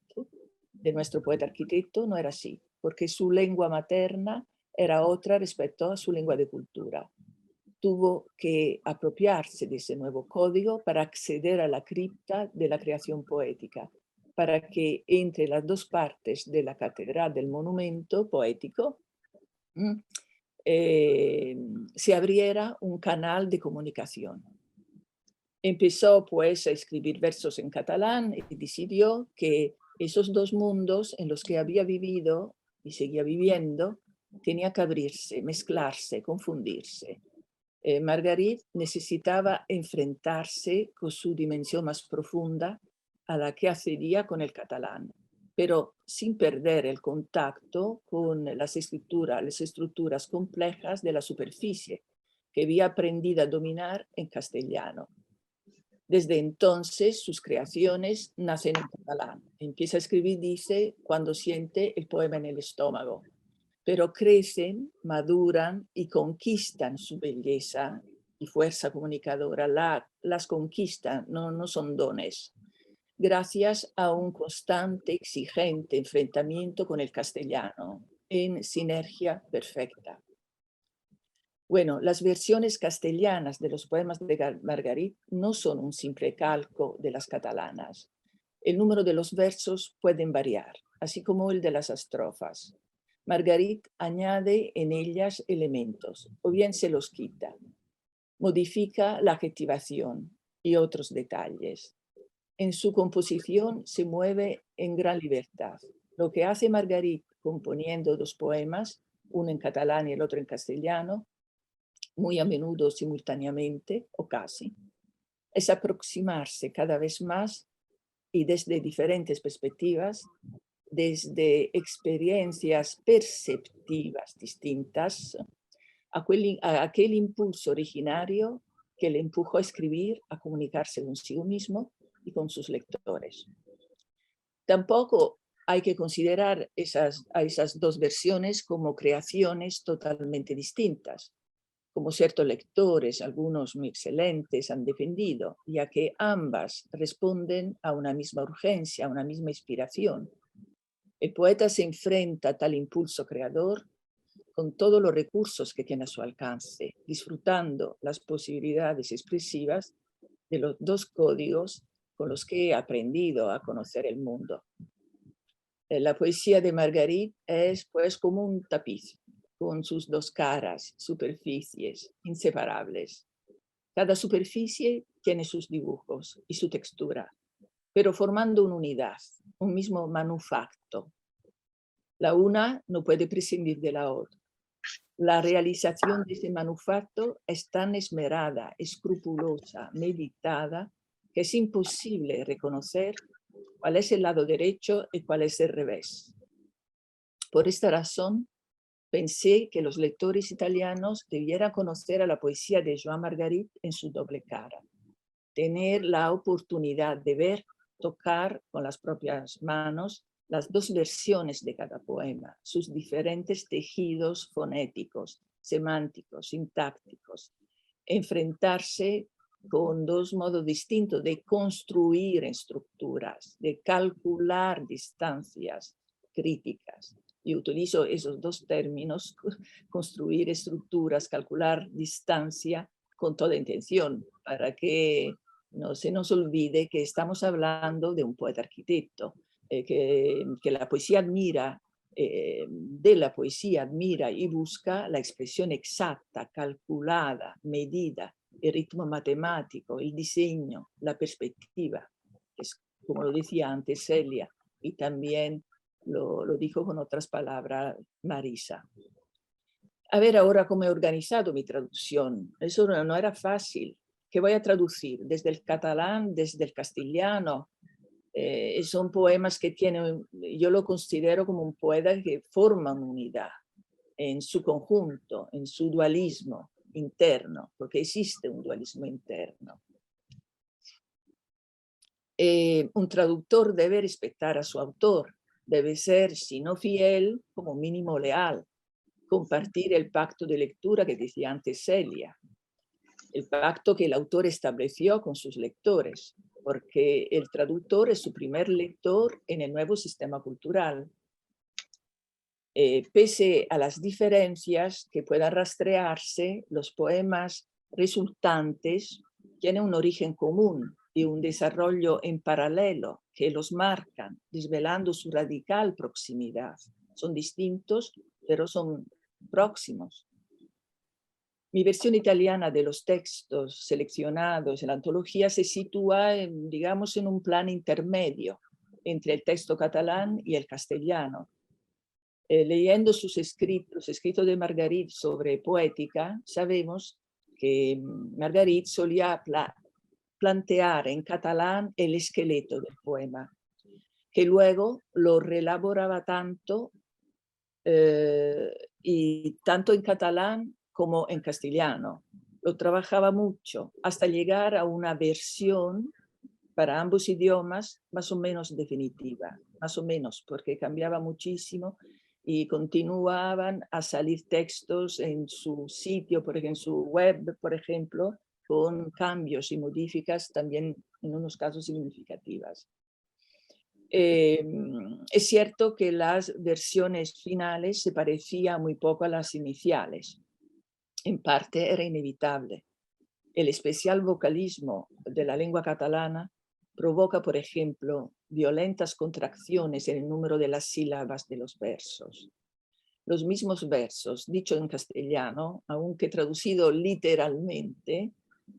de nuestro poeta arquitecto, no era así, porque su lengua materna era otra respecto a su lengua de cultura. Tuvo que apropiarse de ese nuevo código para acceder a la cripta de la creación poética, para que entre las dos partes de la catedral del monumento poético se abriera un canal de comunicación. Empezó pues a escribir versos en catalán y decidió que esos dos mundos en los que había vivido y seguía viviendo tenía que abrirse, mezclarse, confundirse. Margarit necesitaba enfrentarse con su dimensión más profunda a la que accedía con el catalán, pero sin perder el contacto con las estructuras complejas de la superficie que había aprendido a dominar en castellano. Desde entonces sus creaciones nacen en catalán. Empieza a escribir, dice, cuando siente el poema en el estómago, pero crecen, maduran y conquistan su belleza y fuerza comunicadora. Las conquistan, no son dones, gracias a un constante, exigente enfrentamiento con el castellano en sinergia perfecta. Bueno, las versiones castellanas de los poemas de Margarit no son un simple calco de las catalanas. El número de los versos pueden variar, así como el de las estrofas. Margarit añade en ellas elementos, o bien se los quita. Modifica la adjetivación y otros detalles. En su composición se mueve en gran libertad. Lo que hace Margarit componiendo dos poemas, uno en catalán y el otro en castellano, muy a menudo simultáneamente o casi, es aproximarse cada vez más y desde diferentes perspectivas, desde experiencias perceptivas distintas, a aquel impulso originario que le empujó a escribir, a comunicarse consigo mismo y con sus lectores. Tampoco hay que considerar a esas dos versiones como creaciones totalmente distintas, como ciertos lectores, algunos muy excelentes, han defendido, ya que ambas responden a una misma urgencia, a una misma inspiración. El poeta se enfrenta a tal impulso creador con todos los recursos que tiene a su alcance, disfrutando las posibilidades expresivas de los dos códigos con los que he aprendido a conocer el mundo. La poesía de Margarit es pues como un tapiz, con sus dos caras, superficies inseparables. Cada superficie tiene sus dibujos y su textura, pero formando una unidad, un mismo manufacto. La una no puede prescindir de la otra. La realización de ese manufacto es tan esmerada, escrupulosa, meditada, que es imposible reconocer cuál es el lado derecho y cuál es el revés. Por esta razón, pensé que los lectores italianos debieran conocer a la poesía de Joan Margarit en su doble cara, tener la oportunidad de ver, tocar con las propias manos las dos versiones de cada poema, sus diferentes tejidos fonéticos, semánticos, sintácticos, enfrentarse con dos modos distintos de construir estructuras, de calcular distancias críticas. Y utilizo esos dos términos, construir estructuras, calcular distancia, con toda intención, para que no se nos olvide que estamos hablando de un poeta arquitecto, que la poesía admira, de la poesía admira y busca la expresión exacta, calculada, medida, el ritmo matemático, el diseño, la perspectiva, es como lo decía antes Celia, y también lo dijo con otras palabras Marisa. A ver ahora cómo he organizado mi traducción. Eso no era fácil. ¿Qué voy a traducir? Desde el catalán, desde el castellano. Son poemas que tienen, yo lo considero como un poeta que forma una unidad en su conjunto, en su dualismo interno, porque existe un dualismo interno. Un traductor debe respetar a su autor, debe ser, si no fiel, como mínimo leal, compartir el pacto de lectura que decía antes Celia, el pacto que el autor estableció con sus lectores, porque el traductor es su primer lector en el nuevo sistema cultural. Pese a las diferencias que puedan rastrearse, los poemas resultantes tienen un origen común y un desarrollo en paralelo que los marcan, desvelando su radical proximidad. Son distintos, pero son próximos. Mi versión italiana de los textos seleccionados en la antología se sitúa, digamos, en un plan intermedio entre el texto catalán y el castellano. Leyendo los escritos de Margarit sobre poética, sabemos que Margarit solía plantear en catalán el esqueleto del poema, que luego lo reelaboraba tanto en catalán como en castellano. Lo trabajaba mucho hasta llegar a una versión para ambos idiomas más o menos definitiva, más o menos, porque cambiaba muchísimo y continuaban a salir textos en su sitio, por ejemplo, en su web, por ejemplo, con cambios y modificas también en unos casos significativas. Es cierto que las versiones finales se parecían muy poco a las iniciales. En parte era inevitable. El especial vocalismo de la lengua catalana provoca, por ejemplo, violentas contracciones en el número de las sílabas de los versos. Los mismos versos, dicho en castellano, aunque traducido literalmente,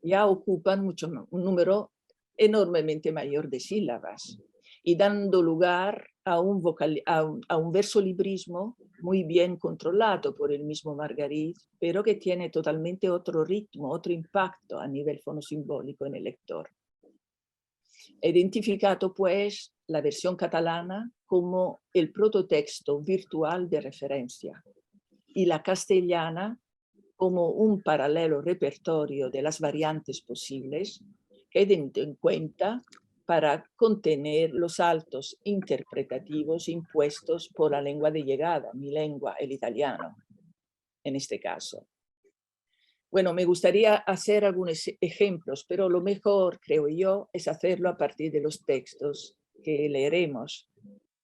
ya ocupan un número enormemente mayor de sílabas y dando lugar a un versolibrismo muy bien controlado por el mismo Margarit, pero que tiene totalmente otro ritmo, otro impacto a nivel fonosimbólico en el lector. He identificado, pues, la versión catalana como el prototexto virtual de referencia y la castellana como un paralelo repertorio de las variantes posibles que he tenido en cuenta para contener los saltos interpretativos impuestos por la lengua de llegada, mi lengua, el italiano, en este caso. Bueno, me gustaría hacer algunos ejemplos, pero lo mejor, creo yo, es hacerlo a partir de los textos que leeremos,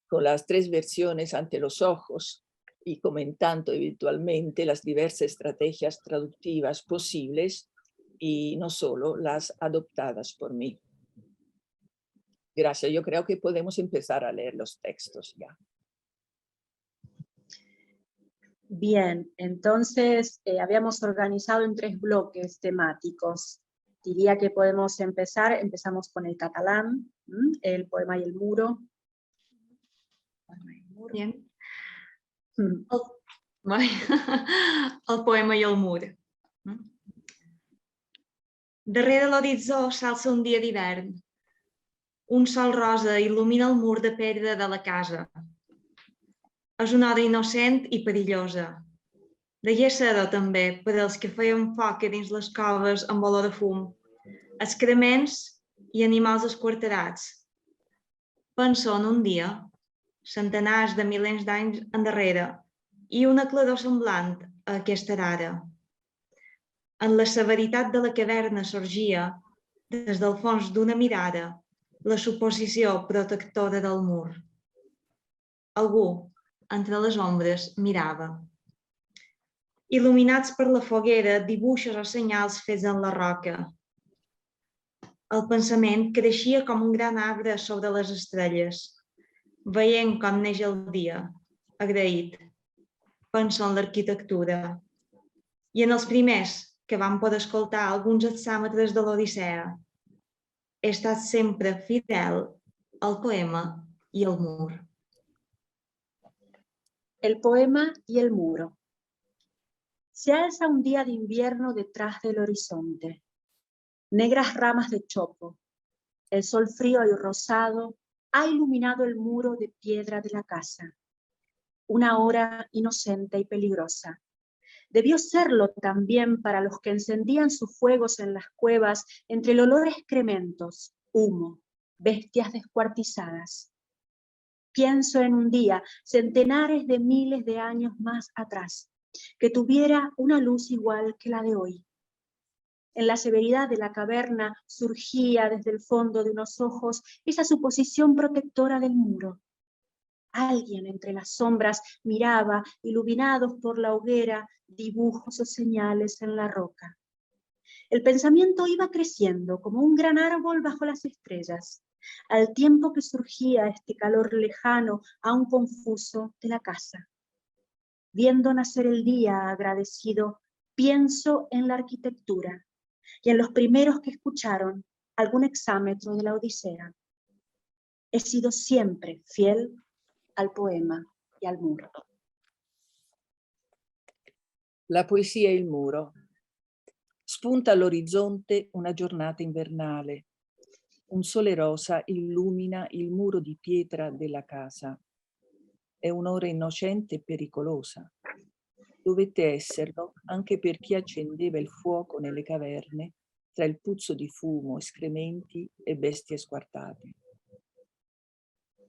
con las tres versiones ante los ojos y comentando eventualmente las diversas estrategias traductivas posibles y no solo las adoptadas por mí. Gracias, yo creo que podemos empezar a leer los textos ya. Bien, entonces habíamos organizado en 3 bloques temáticos. Diría que podemos empezamos con el catalán, el poema y el muro. Bien. El poema i el mur. Darrere l'horitzó s'alça un dia d'hivern. Un sol rosa il·lumina el mur de pedra de la casa. És una hora innocent i perillosa. Deia ser-ho també per als que feien foc a dins les coves amb olor de fum, excrements i animals esquarterats. Penso en un dia, centenars de milers d'anys endarrere, i una claror semblant a aquesta ara. En la severitat de la caverna sorgia, des del fons d'una mirada, la suposició protectora del mur. Algú, entre les ombres, mirava. Il·luminats per la foguera, dibuixos o senyals fets en la roca. El pensament creixia com un gran arbre sobre les estrelles, veient com neix el dia, agraït. Penso en l'arquitectura i en els primers que van poder escoltar alguns hexàmetres de l'Odissea. He estat sempre fidel al poema i al mur. El poema y el muro. Se alza un día de invierno detrás del horizonte. Negras ramas de chopo. El sol frío y rosado ha iluminado el muro de piedra de la casa. Una hora inocente y peligrosa. Debió serlo también para los que encendían sus fuegos en las cuevas entre el olor a excrementos, humo, bestias descuartizadas. Pienso en un día, centenares de miles de años más atrás, que tuviera una luz igual que la de hoy. En la severidad de la caverna surgía desde el fondo de unos ojos esa suposición protectora del muro. Alguien entre las sombras miraba, iluminados por la hoguera, dibujos o señales en la roca. El pensamiento iba creciendo como un gran árbol bajo las estrellas, al tiempo que surgía este calor lejano, aún confuso, de la casa. Viendo nacer el día agradecido, pienso en la arquitectura y en los primeros que escucharon algún hexámetro de la Odisea. He sido siempre fiel al poema y al muro. La poesia e il muro. Spunta all'orizzonte una giornata invernale. Un sole rosa illumina il muro di pietra della casa. È un'ora innocente e pericolosa. Dovette esserlo anche per chi accendeva il fuoco nelle caverne tra il puzzo di fumo, escrementi e bestie squartate.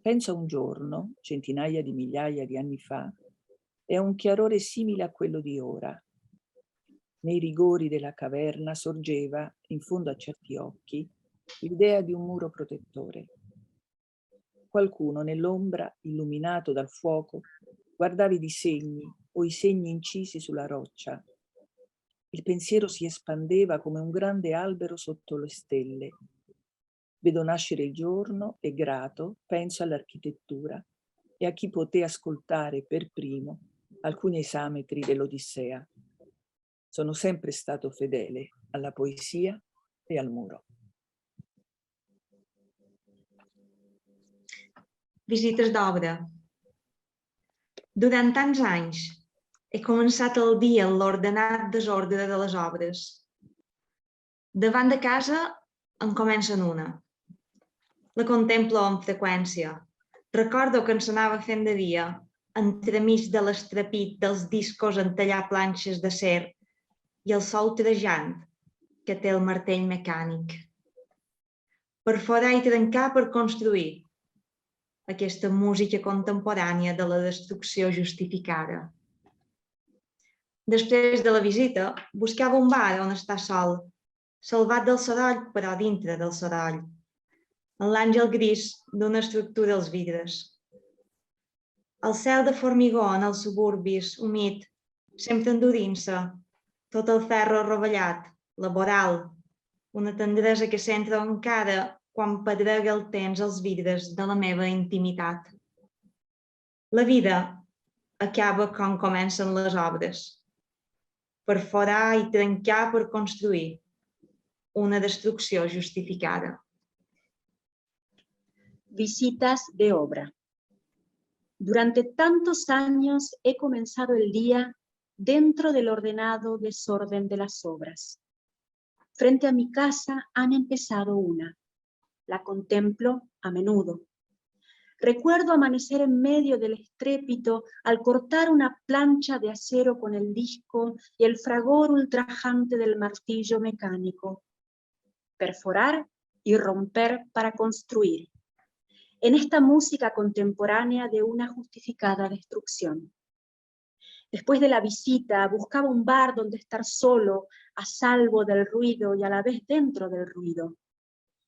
Penso a un giorno, centinaia di migliaia di anni fa, e a un chiarore simile a quello di ora. Nei rigori della caverna sorgeva, in fondo a certi occhi, l'idea di un muro protettore. Qualcuno nell'ombra, illuminato dal fuoco, guardava i disegni o i segni incisi sulla roccia. Il pensiero si espandeva come un grande albero sotto le stelle. Vedo nascere il giorno e grato penso all'architettura e a chi poté ascoltare per primo alcuni esametri dell'Odissea. Sono sempre stato fedele alla poesia e al muro. Visites d'obra. Durant tants anys he començat el dia en l'ordenat desordre de les obres. Davant de casa en comencen una. La contemplo amb freqüència. Recordo que ens anava fent de dia, entremig de l'estrepit dels discos en tallar planxes d'acer i el sol trejant que té el martell mecànic. Perforar i trencar per construir. Aquesta música contemporània de la destrucció justificada. Després de la visita, buscava un bar on estar sol, salvat del soroll, però dintre del soroll, en l'àngel gris d'una estructura als vidres. El cel de formigó en els suburbis, humit, sempre endurint-se, tot el ferro rovellat, laboral, una tendresa que s'entra encara quan pedrega el temps als vidres de la meva intimitat. La vida acaba com comencen les obres. Perforar i trencar per construir. Una destrucció justificada. Visitas de obra. Durante tantos años he comenzado el día dentro del ordenado desorden de las obras. Frente a mi casa han empezado una. La contemplo a menudo. Recuerdo amanecer en medio del estrépito al cortar una plancha de acero con el disco y el fragor ultrajante del martillo mecánico. Perforar y romper para construir. En esta música contemporánea de una justificada destrucción. Después de la visita, buscaba un bar donde estar solo, a salvo del ruido y a la vez dentro del ruido.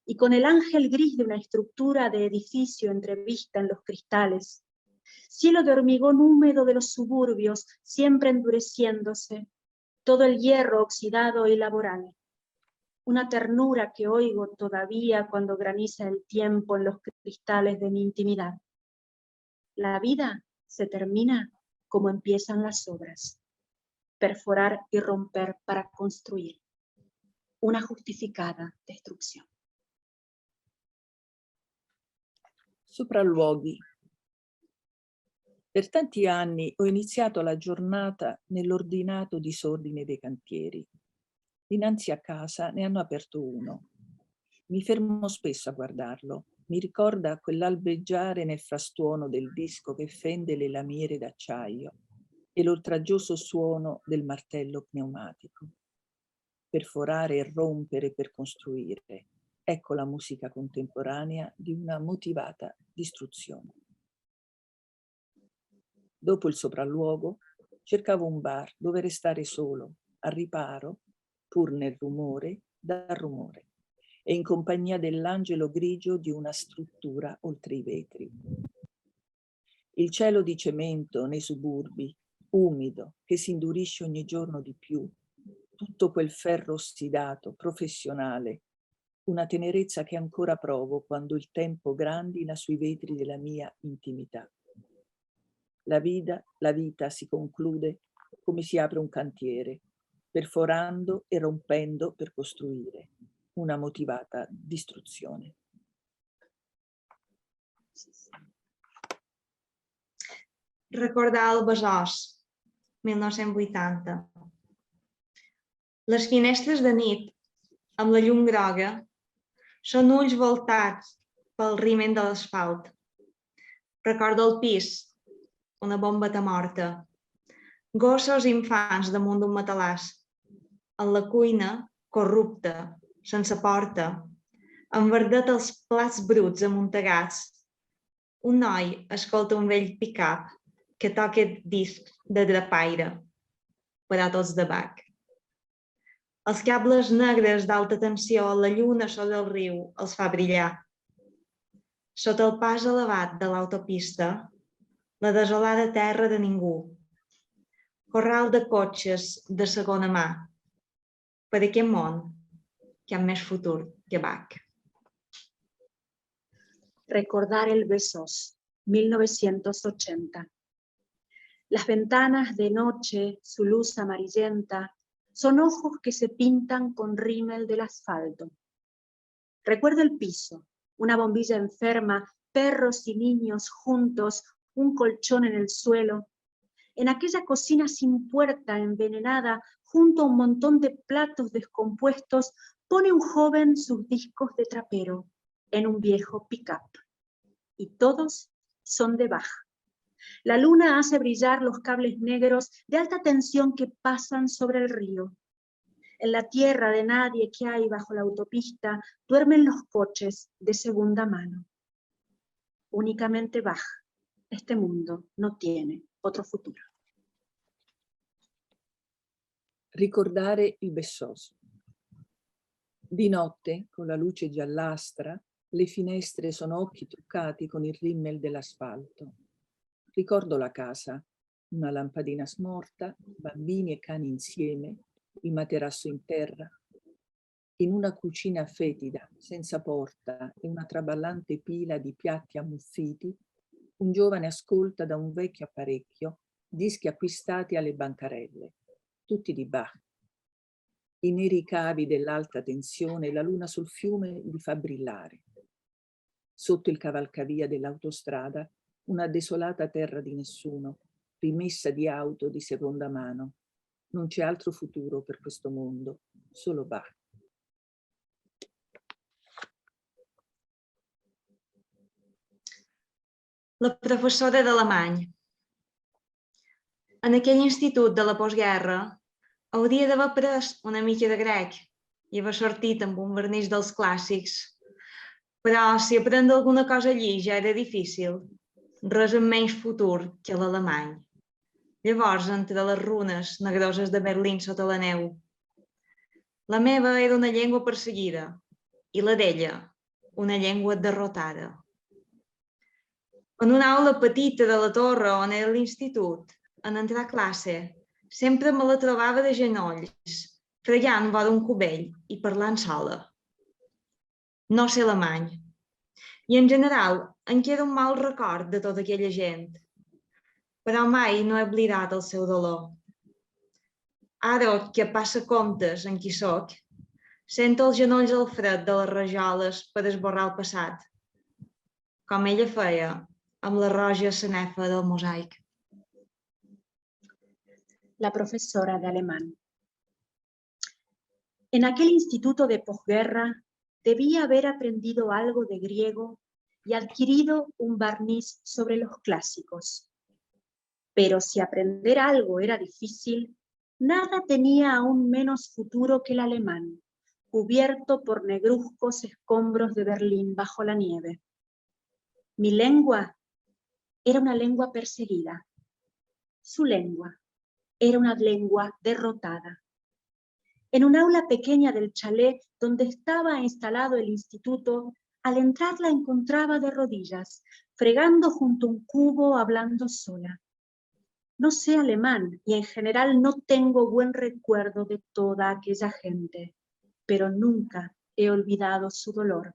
Y con el ángel gris de una estructura de edificio entrevista en los cristales. Cielo de hormigón húmedo de los suburbios, siempre endureciéndose. Todo el hierro oxidado y laboral. Una ternura que oigo todavía cuando graniza el tiempo en los cristales de mi intimidad. La vida se termina como empiezan las obras. Perforar y romper para construir. Una justificada destrucción. Sopralluoghi. Per tanti anni ho iniziato la giornata nell'ordinato disordine dei cantieri. Dinanzi a casa ne hanno aperto uno. Mi fermo spesso a guardarlo. Mi ricorda quell'albeggiare nel frastuono del disco che fende le lamiere d'acciaio e l'oltraggioso suono del martello pneumatico. Perforare e rompere per costruire. Ecco la musica contemporanea di una motivata distruzione. Dopo il sopralluogo, cercavo un bar dove restare solo, al riparo, pur nel rumore, dal rumore, e in compagnia dell'angelo grigio di una struttura oltre i vetri. Il cielo di cemento nei suburbi, umido, che si indurisce ogni giorno di più, tutto quel ferro ossidato, professionale, una tenerezza che ancora provo quando il tempo grandina sui vetri della mia intimità. La vita si conclude come si apre un cantiere, perforando e rompendo per costruire, una motivata distruzione. Recordar el Besòs, 1980. Les finestres de nit, amb la llum groga, són ulls voltats pel rímel de l'asfalt. Recordo el pis, una bombeta morta, gossos i infants damunt d'un matalàs. En la cuina, corrupta, sense porta, amb verdet els plats bruts amuntegats. Un noi escolta un vell pick-up que toca discs de drapaire, però tots de Bach. Els cables negres d'alta tensió a la lluna sobre el riu els fa brillar. Sota el pas elevat de l'autopista, la desolada terra de ningú. Corral de cotxes de segona mà. Per aquest món que ha més futur que Bach. Recordar el Besòs, 1980. Las ventanas de noche, su luz amarillenta, son ojos que se pintan con rímel del asfalto. Recuerdo el piso, una bombilla enferma, perros y niños juntos, un colchón en el suelo. En aquella cocina sin puerta, envenenada, junto a un montón de platos descompuestos, pone un joven sus discos de trapero en un viejo pick-up. Y todos son de Bach. La luna hace brillar los cables negros de alta tensión que pasan sobre el río. En la tierra de nadie que hay bajo la autopista duermen los coches de segunda mano. Únicamente Bach. Este mundo no tiene otro futuro. Ricordare il Besòs. Di notte, con la luce giallastra, le finestre sono occhi truccati con il rimmel dell'asfalto. Ricordo la casa, una lampadina smorta, bambini e cani insieme, il materasso in terra. In una cucina fetida, senza porta e una traballante pila di piatti ammuffiti, un giovane ascolta da un vecchio apparecchio dischi acquistati alle bancarelle, tutti di Bach. I neri cavi dell'alta tensione e la luna sul fiume li fa brillare. Sotto il cavalcavia dell'autostrada una desolata terra di nessuno, rimessa di auto di seconda mano. Non c'è altro futuro per questo mondo, solo Bach. La professora d'alemany. En aquell institut de la postguerra hauria d'haver après una mica de grec i haver sortit amb un vernís dels clàssics. Però si aprendre alguna cosa allí ja era difícil, res amb menys futur que l'alemany. Llavors, entre les runes negroses de Berlín sota la neu, la meva era una llengua perseguida i la d'ella una llengua derrotada. En una aula petita de la torre on era l'institut, en entrar a classe, sempre me la trobava de genolls, fregallant vora un cubell i parlant sola. No sé alemany. I en general em queda un mal record de tota aquella gent, però mai no he oblidat el seu dolor. Ara que passa comptes en qui sóc, sento els genolls al fred de les rajoles per esborrar el passat, com ella feia amb la roja sanefa del mosaic. La profesora de alemán. En aquel instituto de posguerra debía haber aprendido algo de griego y adquirido un barniz sobre los clásicos. Pero si aprender algo era difícil, nada tenía aún menos futuro que el alemán, cubierto por negruzcos escombros de Berlín bajo la nieve. Mi lengua era una lengua perseguida. Su lengua era una lengua derrotada. En un aula pequeña del chalet donde estaba instalado el instituto, al entrar la encontraba de rodillas, fregando junto a un cubo, hablando sola. No sé alemán y en general no tengo buen recuerdo de toda aquella gente, pero nunca he olvidado su dolor.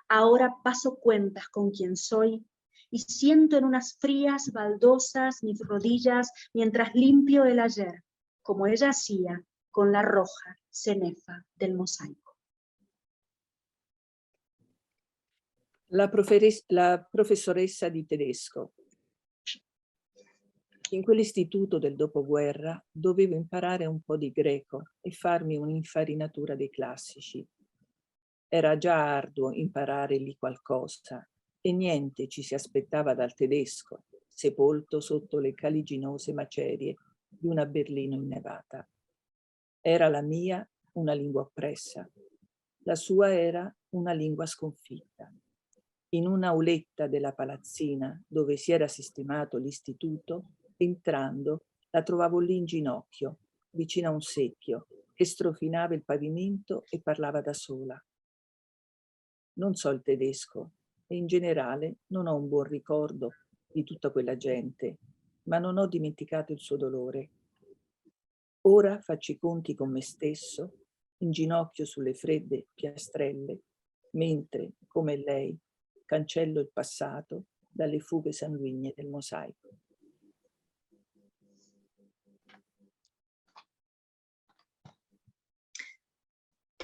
Ahora paso cuentas con quien soy y siento en unas frías baldosas mis rodillas mientras limpio el ayer, como ella hacía con la roja cenefa del mosaico. La professoressa di tedesco. In quell'istituto del dopoguerra dovevo imparare un po' di greco e farmi un'infarinatura dei classici. Era già arduo imparare lì qualcosa e niente ci si aspettava dal tedesco, sepolto sotto le caliginose macerie di una Berlino innevata. Era la mia una lingua oppressa, la sua era una lingua sconfitta. In un'auletta della palazzina dove si era sistemato l'istituto, entrando, la trovavo lì in ginocchio, vicino a un secchio, che strofinava il pavimento e parlava da sola. Non so il tedesco e in generale non ho un buon ricordo di tutta quella gente, ma non ho dimenticato il suo dolore. Ora faccio i conti con me stesso, in ginocchio sulle fredde piastrelle, mentre, come lei, cancello il passato dalle fughe sanguigne del mosaico.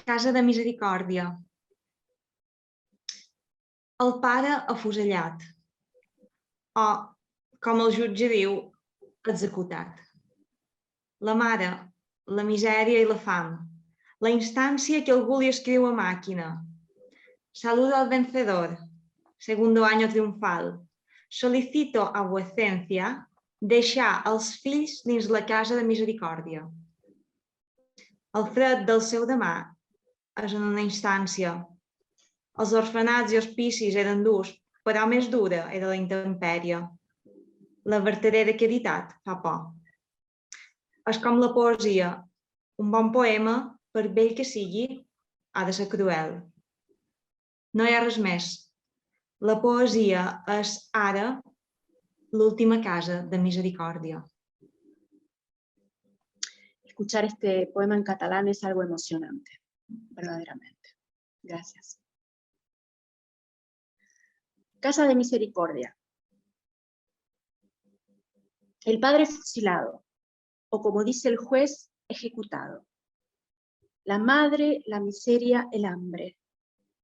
Casa de Misericòrdia. El pare afusellat, o, com el jutge diu, executat. La mare, la misèria i la fam, la instància que algú li escriu a màquina. Saluda al vencedor, segundo año triunfal. Solicito a vuecencia deixar els fills dins la casa de Misericòrdia. El fred del seu demà és en una instància. Els orfenats i hospicis eren durs, però més dura era la intempèrie. La vertadera caritat fa por. És com la poesia. Un bon poema, per vell que sigui, ha de ser cruel. No hi ha res més. La poesia és ara l'última casa de Misericòrdia. Escuchar este poema en catalán es algo emocionante, verdaderamente. Gracias. Casa de Misericordia. El padre fusilado, o como dice el juez, ejecutado. La madre, la miseria, el hambre.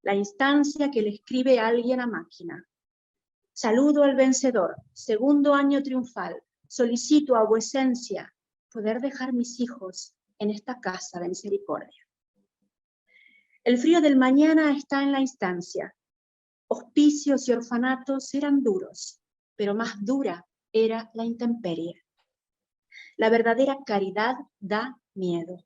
La instancia que le escribe a alguien a máquina. Saludo al vencedor, segundo año triunfal. Solicito a vuecencia poder dejar mis hijos en esta casa de misericordia. El frío del mañana está en la instancia. Hospicios y orfanatos eran duros, pero más dura era la intemperie. La verdadera caridad da miedo.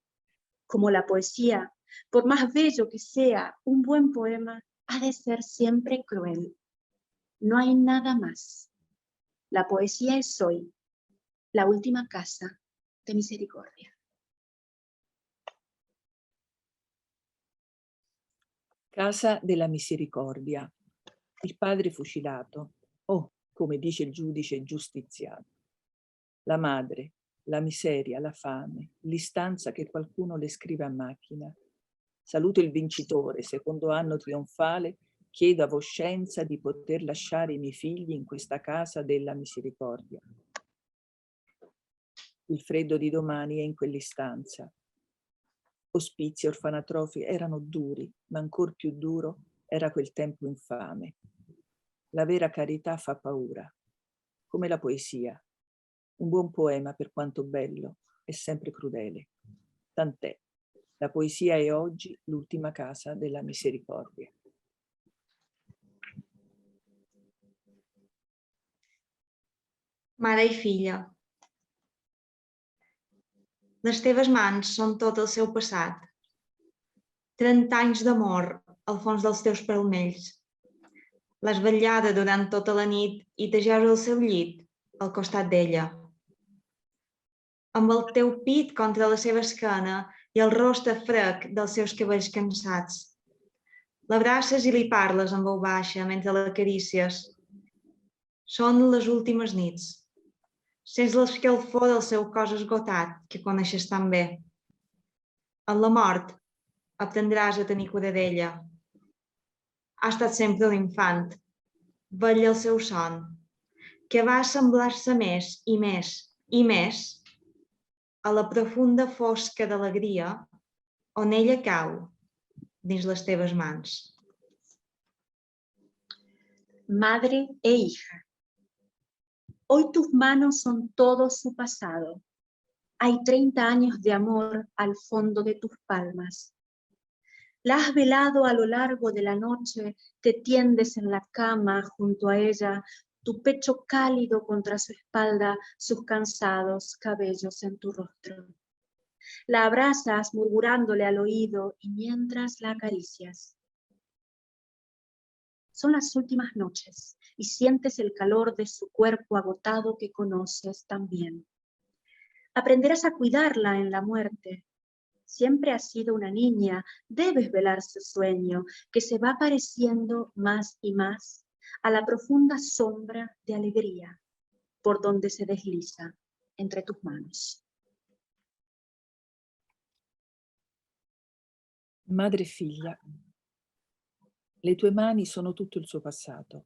Como la poesía, por más bello que sea, un buen poema ha de ser siempre cruel. No hay nada más. La poesía es hoy la última casa de misericordia. Casa della Misericordia. Il padre fucilato. Oh, come dice il giudice giustiziato. La madre, la miseria, la fame, l'istanza che qualcuno le scrive a macchina. Saluto il vincitore, secondo anno trionfale, chiedo a voscenza di poter lasciare i miei figli in questa casa della misericordia. Il freddo di domani è in quell'istanza. Ospizi e orfanatrofi erano duri, ma ancor più duro era quel tempo infame. La vera carità fa paura, come la poesia. Un buon poema, per quanto bello, è sempre crudele. Tant'è. La poesia è oggi l'ultima casa della misericordia. Mare i filla. Les teves mans són tot el seu passat. 30 anys d'amor al fons dels teus palmells. L'has vetllada durant tota la nit i t'ajeus al seu llit, al costat d'ella. Amb el teu pit contra la seva esquena i el rostre frec dels seus cabells cansats. L'abraces i li parles en veu baixa mentre l'acarícies. Són les últimes nits. Sents l'escalfor del seu cos esgotat, que coneixes tan bé. En la mort aprendràs a tenir cura d'ella. Ha estat sempre un infant. Vetlla el seu son, que va assemblar-se més i més i més a la profunda fosca d'alegria on ella cau dins les teves mans. Madre e hija. Hoy tus manos son todo su pasado. Hay 30 años de amor al fondo de tus palmas. La has velado a lo largo de la noche, te tiendes en la cama junto a ella, tu pecho cálido contra su espalda, sus cansados cabellos en tu rostro. La abrazas murmurándole al oído y mientras la acaricias. Son las últimas noches y sientes el calor de su cuerpo agotado que conoces también. Aprenderás a cuidarla en la muerte. Siempre has sido una niña, debes velar su sueño, que se va pareciendo más y más a la profunda sombra de alegría por donde se desliza entre tus manos. Madre e figlia. Le tue mani sono tutto il suo passato.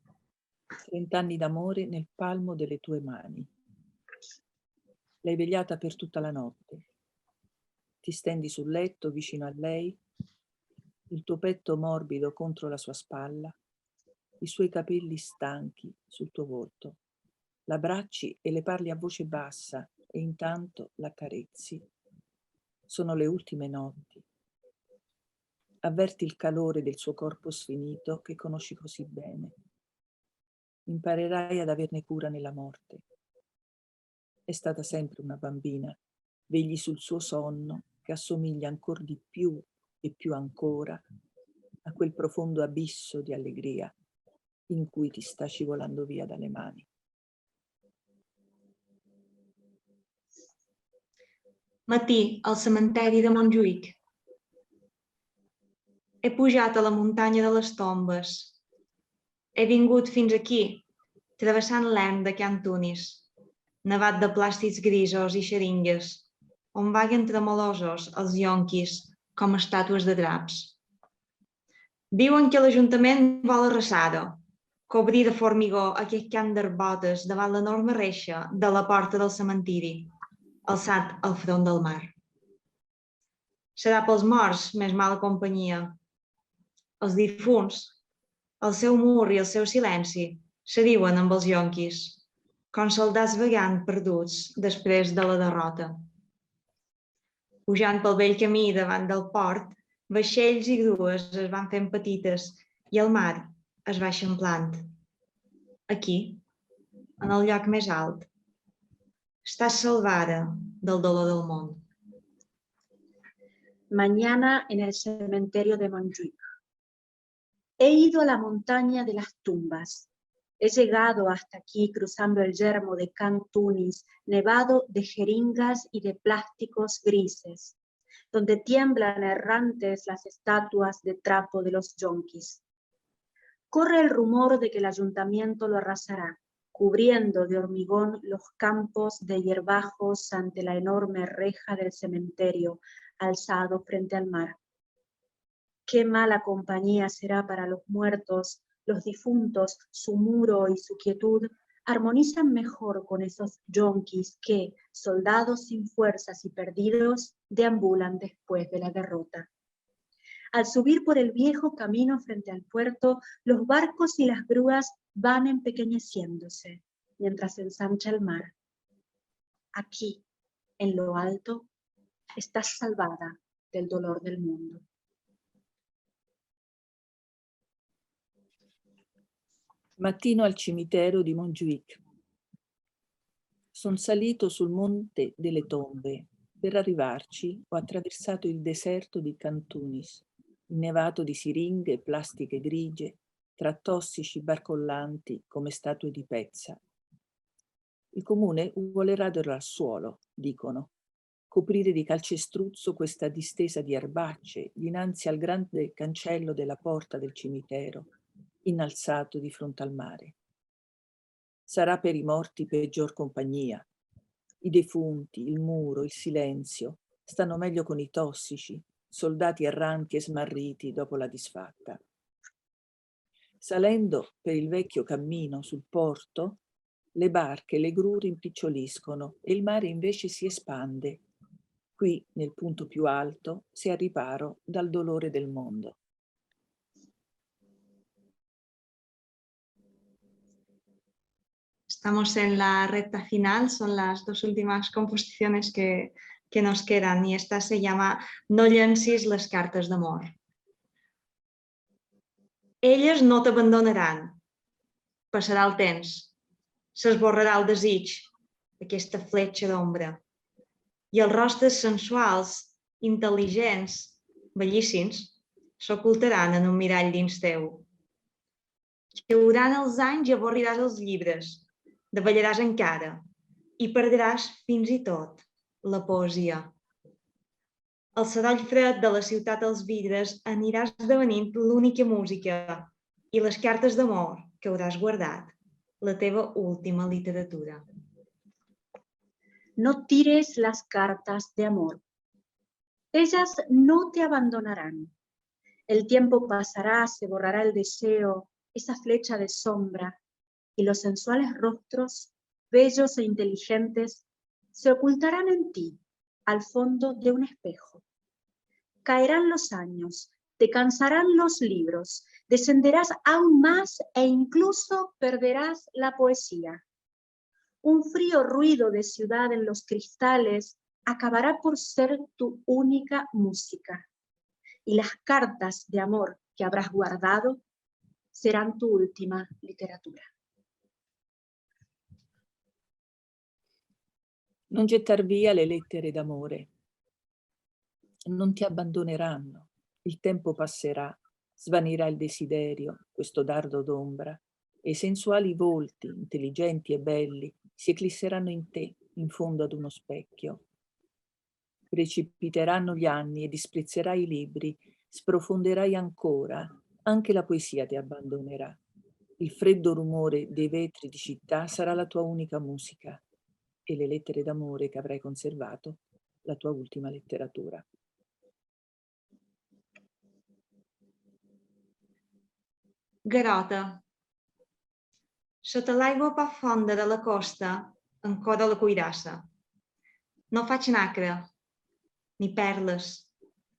30 anni d'amore nel palmo delle tue mani. L'hai vegliata per tutta la notte. Ti stendi sul letto vicino a lei, il tuo petto morbido contro la sua spalla, i suoi capelli stanchi sul tuo volto. L'abbracci e le parli a voce bassa e intanto l'accarezzi. Sono le ultime notti. Avverti il calore del suo corpo sfinito che conosci così bene. Imparerai ad averne cura nella morte. È stata sempre una bambina. Vegli sul suo sonno che assomiglia ancor di più e più ancora a quel profondo abisso di allegria in cui ti sta scivolando via dalle mani. Matí, al cementeri de Montjuïc. He pujat a la muntanya de les tombes. He vingut fins aquí, travessant l'erm de Can Tunis, nevat de plàstics grisos i xeringues, on vaguen tremolosos els yonquis com estàtues de draps. Diuen que l'Ajuntament vol arrasar-ho, cobrir de formigó aquest camp d'herbotes davant l'enorme reixa de la porta del cementiri, alçat al front del mar. Serà pels morts més mala companyia. Els difunts, el seu mur i el seu silenci Se diuen amb els yonquis, com soldats vagant perduts després de la derrota. Pujant pel vell camí davant del port, vaixells i grues es van fent petites i el mar es va eixamplant. Aquí, en el lloc més alt, estàs salvada del dolor del món. Mañana en el cementerio de Montjuïc. He ido a la montaña de las tumbas. He llegado hasta aquí cruzando el yermo de Can Tunis, nevado de jeringas y de plásticos grises, donde tiemblan errantes las estatuas de trapo de los yonquis. Corre el rumor de que el ayuntamiento lo arrasará, cubriendo de hormigón los campos de hierbajos ante la enorme reja del cementerio, alzado frente al mar. Qué mala compañía será para los muertos, los difuntos, su muro y su quietud armonizan mejor con esos yonquis que, soldados sin fuerzas y perdidos, deambulan después de la derrota. Al subir por el viejo camino frente al puerto, los barcos y las grúas van empequeñeciéndose, mientras se ensancha el mar. Aquí, en lo alto, estás salvada del dolor del mundo. Mattino al cimitero di Montjuïc. Sono salito sul monte delle tombe. Per arrivarci ho attraversato il deserto di Can Tunis, innevato di siringhe e plastiche grigie, tra tossici barcollanti come statue di pezza. Il comune vuole radere al suolo, dicono, coprire di calcestruzzo questa distesa di erbacce dinanzi al grande cancello della porta del cimitero, innalzato di fronte al mare. Sarà per i morti peggior compagnia. I defunti, il muro, il silenzio stanno meglio con i tossici, soldati erranti e smarriti dopo la disfatta. Salendo per il vecchio cammino sul porto, le barche e le gru rimpiccioliscono e il mare invece si espande. Qui, nel punto più alto, si è al riparo dal dolore del mondo. Estamos en la recta final, son las dos últimas composiciones que nos quedan y esta se llama No llencis les cartes d'amor. Elles no t'abandonaran. Passarà el temps, s'esborrarà el desig, aquesta fletxa d'ombra. I els rostres sensuals, intel·ligents, bellíssims, s'ocultaran en un mirall dins teu. Llauran els anys i avorriràs els llibres, davallaràs encara i perdràs fins i tot la poesia. El soroll fred de la ciutat als vidres anirà esdevenint l'única música i les cartes d'amor que hauràs guardat, la teva última literatura. No tires las cartas de amor. Ellas no te abandonarán. El tiempo pasará, se borrará el deseo, esa flecha de sombra, y los sensuales rostros, bellos e inteligentes, se ocultarán en ti, al fondo de un espejo. Caerán los años, te cansarán los libros, descenderás aún más e incluso perderás la poesía. Un frío ruido de ciudad en los cristales acabará por ser tu única música, y las cartas de amor que habrás guardado serán tu última literatura. Non gettar via le lettere d'amore. Non ti abbandoneranno. Il tempo passerà, svanirà il desiderio, questo dardo d'ombra, e i sensuali volti, intelligenti e belli, si eclisseranno in te, in fondo ad uno specchio. Precipiteranno gli anni e disprezzerai i libri, sprofonderai ancora, anche la poesia ti abbandonerà. Il freddo rumore dei vetri di città sarà la tua unica musica e le lettere d'amore che avrai conservato, la tua ultima letteratura. Garota. Sota l'aigua poc fonda de la costa, encora la cuirassa. No faig nacre, ni perles.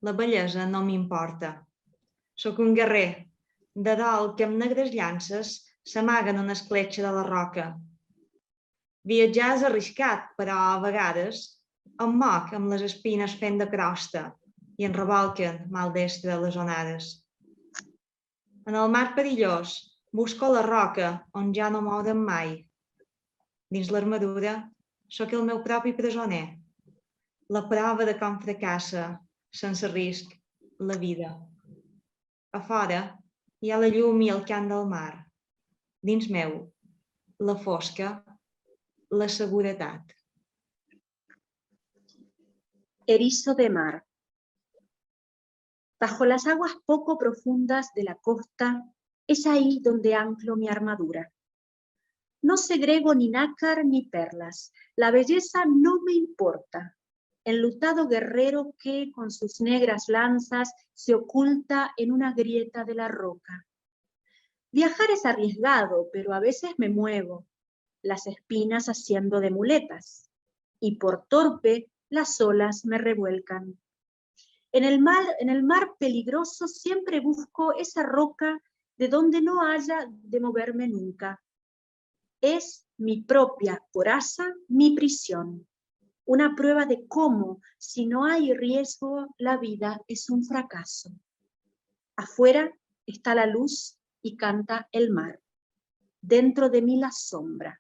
La bellesa no m'importa. Soc un guerrer, de dol que amb negres llances s'amaga en una escletxa de la roca. Viatjar és arriscat, però a vegades em moc amb les espines fent de crosta i en revolquen maldestre les onades. En el mar perillós busco la roca on ja no moren mai. Dins l'armadura sóc el meu propi presoner. La prova de com fracassa, sense risc, la vida. A fora hi ha la llum i el cant del mar. Dins meu, la fosca, la seguretat. Erizo de mar. Bajo las aguas poco profundas de la costa, es ahí donde anclo mi armadura. No segrego ni nácar ni perlas, la belleza no me importa. Enlutado guerrero que con sus negras lanzas se oculta en una grieta de la roca. Viajar es arriesgado, pero a veces me muevo, las espinas haciendo de muletas, y por torpe las olas me revuelcan. En el mar peligroso siempre busco esa roca de donde no haya de moverme nunca. Es mi propia coraza, mi prisión. Una prueba de cómo, si no hay riesgo, la vida es un fracaso. Afuera está la luz y canta el mar. Dentro de mí la sombra,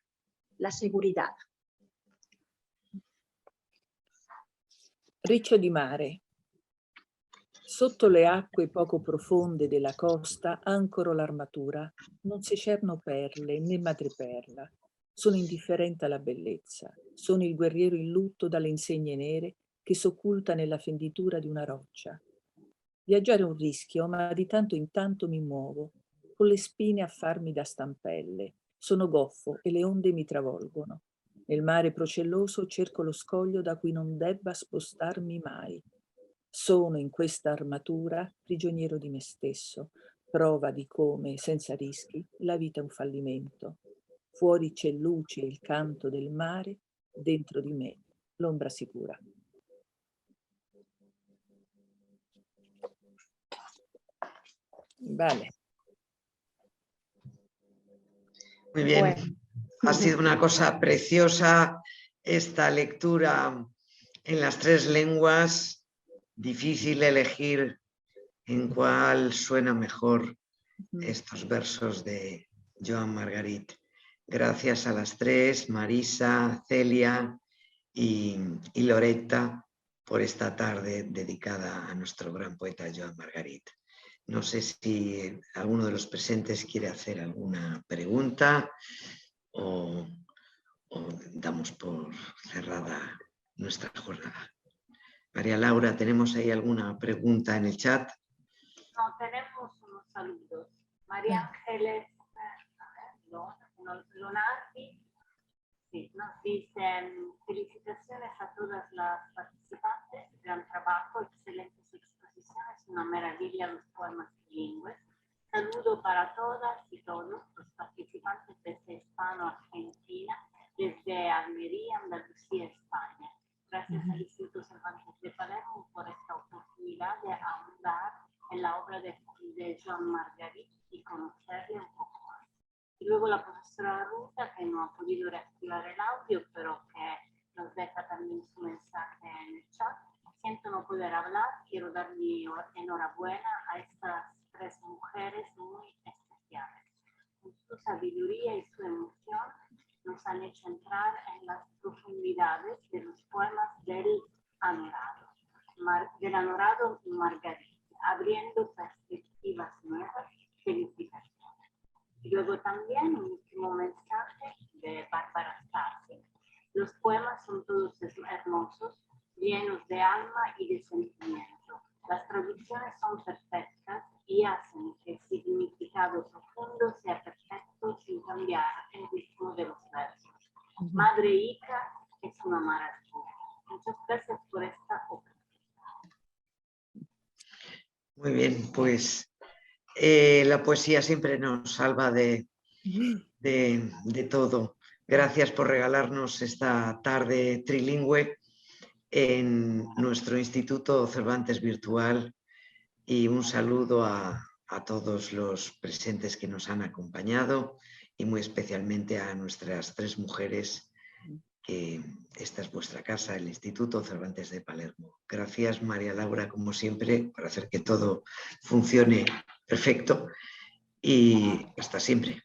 la seguridad. Riccio di mare. Sotto le acque poco profonde della costa ancoro l'armatura. Non si cerno perle né madreperla. Sono indifferente alla bellezza. Sono il guerriero in lutto dalle insegne nere che s'occulta nella fenditura di una roccia. Viaggiare è un rischio, ma di tanto in tanto mi muovo, con le spine a farmi da stampelle. Sono goffo e le onde mi travolgono. Nel mare procelloso cerco lo scoglio da cui non debba spostarmi mai. Sono in questa armatura prigioniero di me stesso, prova di come, senza rischi, la vita è un fallimento. Fuori c'è luce e il canto del mare, dentro di me l'ombra sicura. Vale. Muy bien. Bueno. Ha sido una cosa preciosa esta lectura en las 3 lenguas. Difícil elegir en cuál suena mejor estos versos de Joan Margarit. Gracias a las 3, Marisa, Celia y Loretta, por esta tarde dedicada a nuestro gran poeta Joan Margarit. No sé si alguno de los presentes quiere hacer alguna pregunta o damos por cerrada nuestra jornada. María Laura, ¿tenemos ahí alguna pregunta en el chat? No, tenemos unos saludos. María Ángeles Lonardi nos dicen felicitaciones a todas las participantes, gran trabajo, excelentes exposiciones, una maravilla los poemas bilingües. Saludo para todas y todos los participantes desde Hispano-Argentina, desde Almería, Andalucía, España. Gracias al Instituto Cervantes de Palermo por esta oportunidad de ahondar en la obra de Joan Margarit y conocerle un poco más. Y luego la profesora Ruta, que no ha podido reactivar el audio, pero que nos deja también su mensaje en el chat. Siento no poder hablar, quiero dar mi enhorabuena a estas 3 mujeres muy especiales. Con su sabiduría y su emoción nos han hecho entrar en las profundidades de los poemas del anorado Margarit, abriendo perspectivas nuevas. Felicitaciones. Y luego también un último mensaje de Bárbara Stasi. Los poemas son todos hermosos, llenos de alma y de sentimiento. Las traducciones son perfectas y hacen que el significado profundo sea perfecto sin cambiar el ritmo de los versos. Madre e hija es una maravilla. Muchas gracias por esta oportunidad. Muy bien, pues la poesía siempre nos salva de todo. Gracias por regalarnos esta tarde trilingüe en nuestro Instituto Cervantes Virtual y un saludo a a todos los presentes que nos han acompañado y muy especialmente a nuestras 3 mujeres, que esta es vuestra casa, el Instituto Cervantes de Palermo. Gracias, María Laura, como siempre, por hacer que todo funcione perfecto y hasta siempre.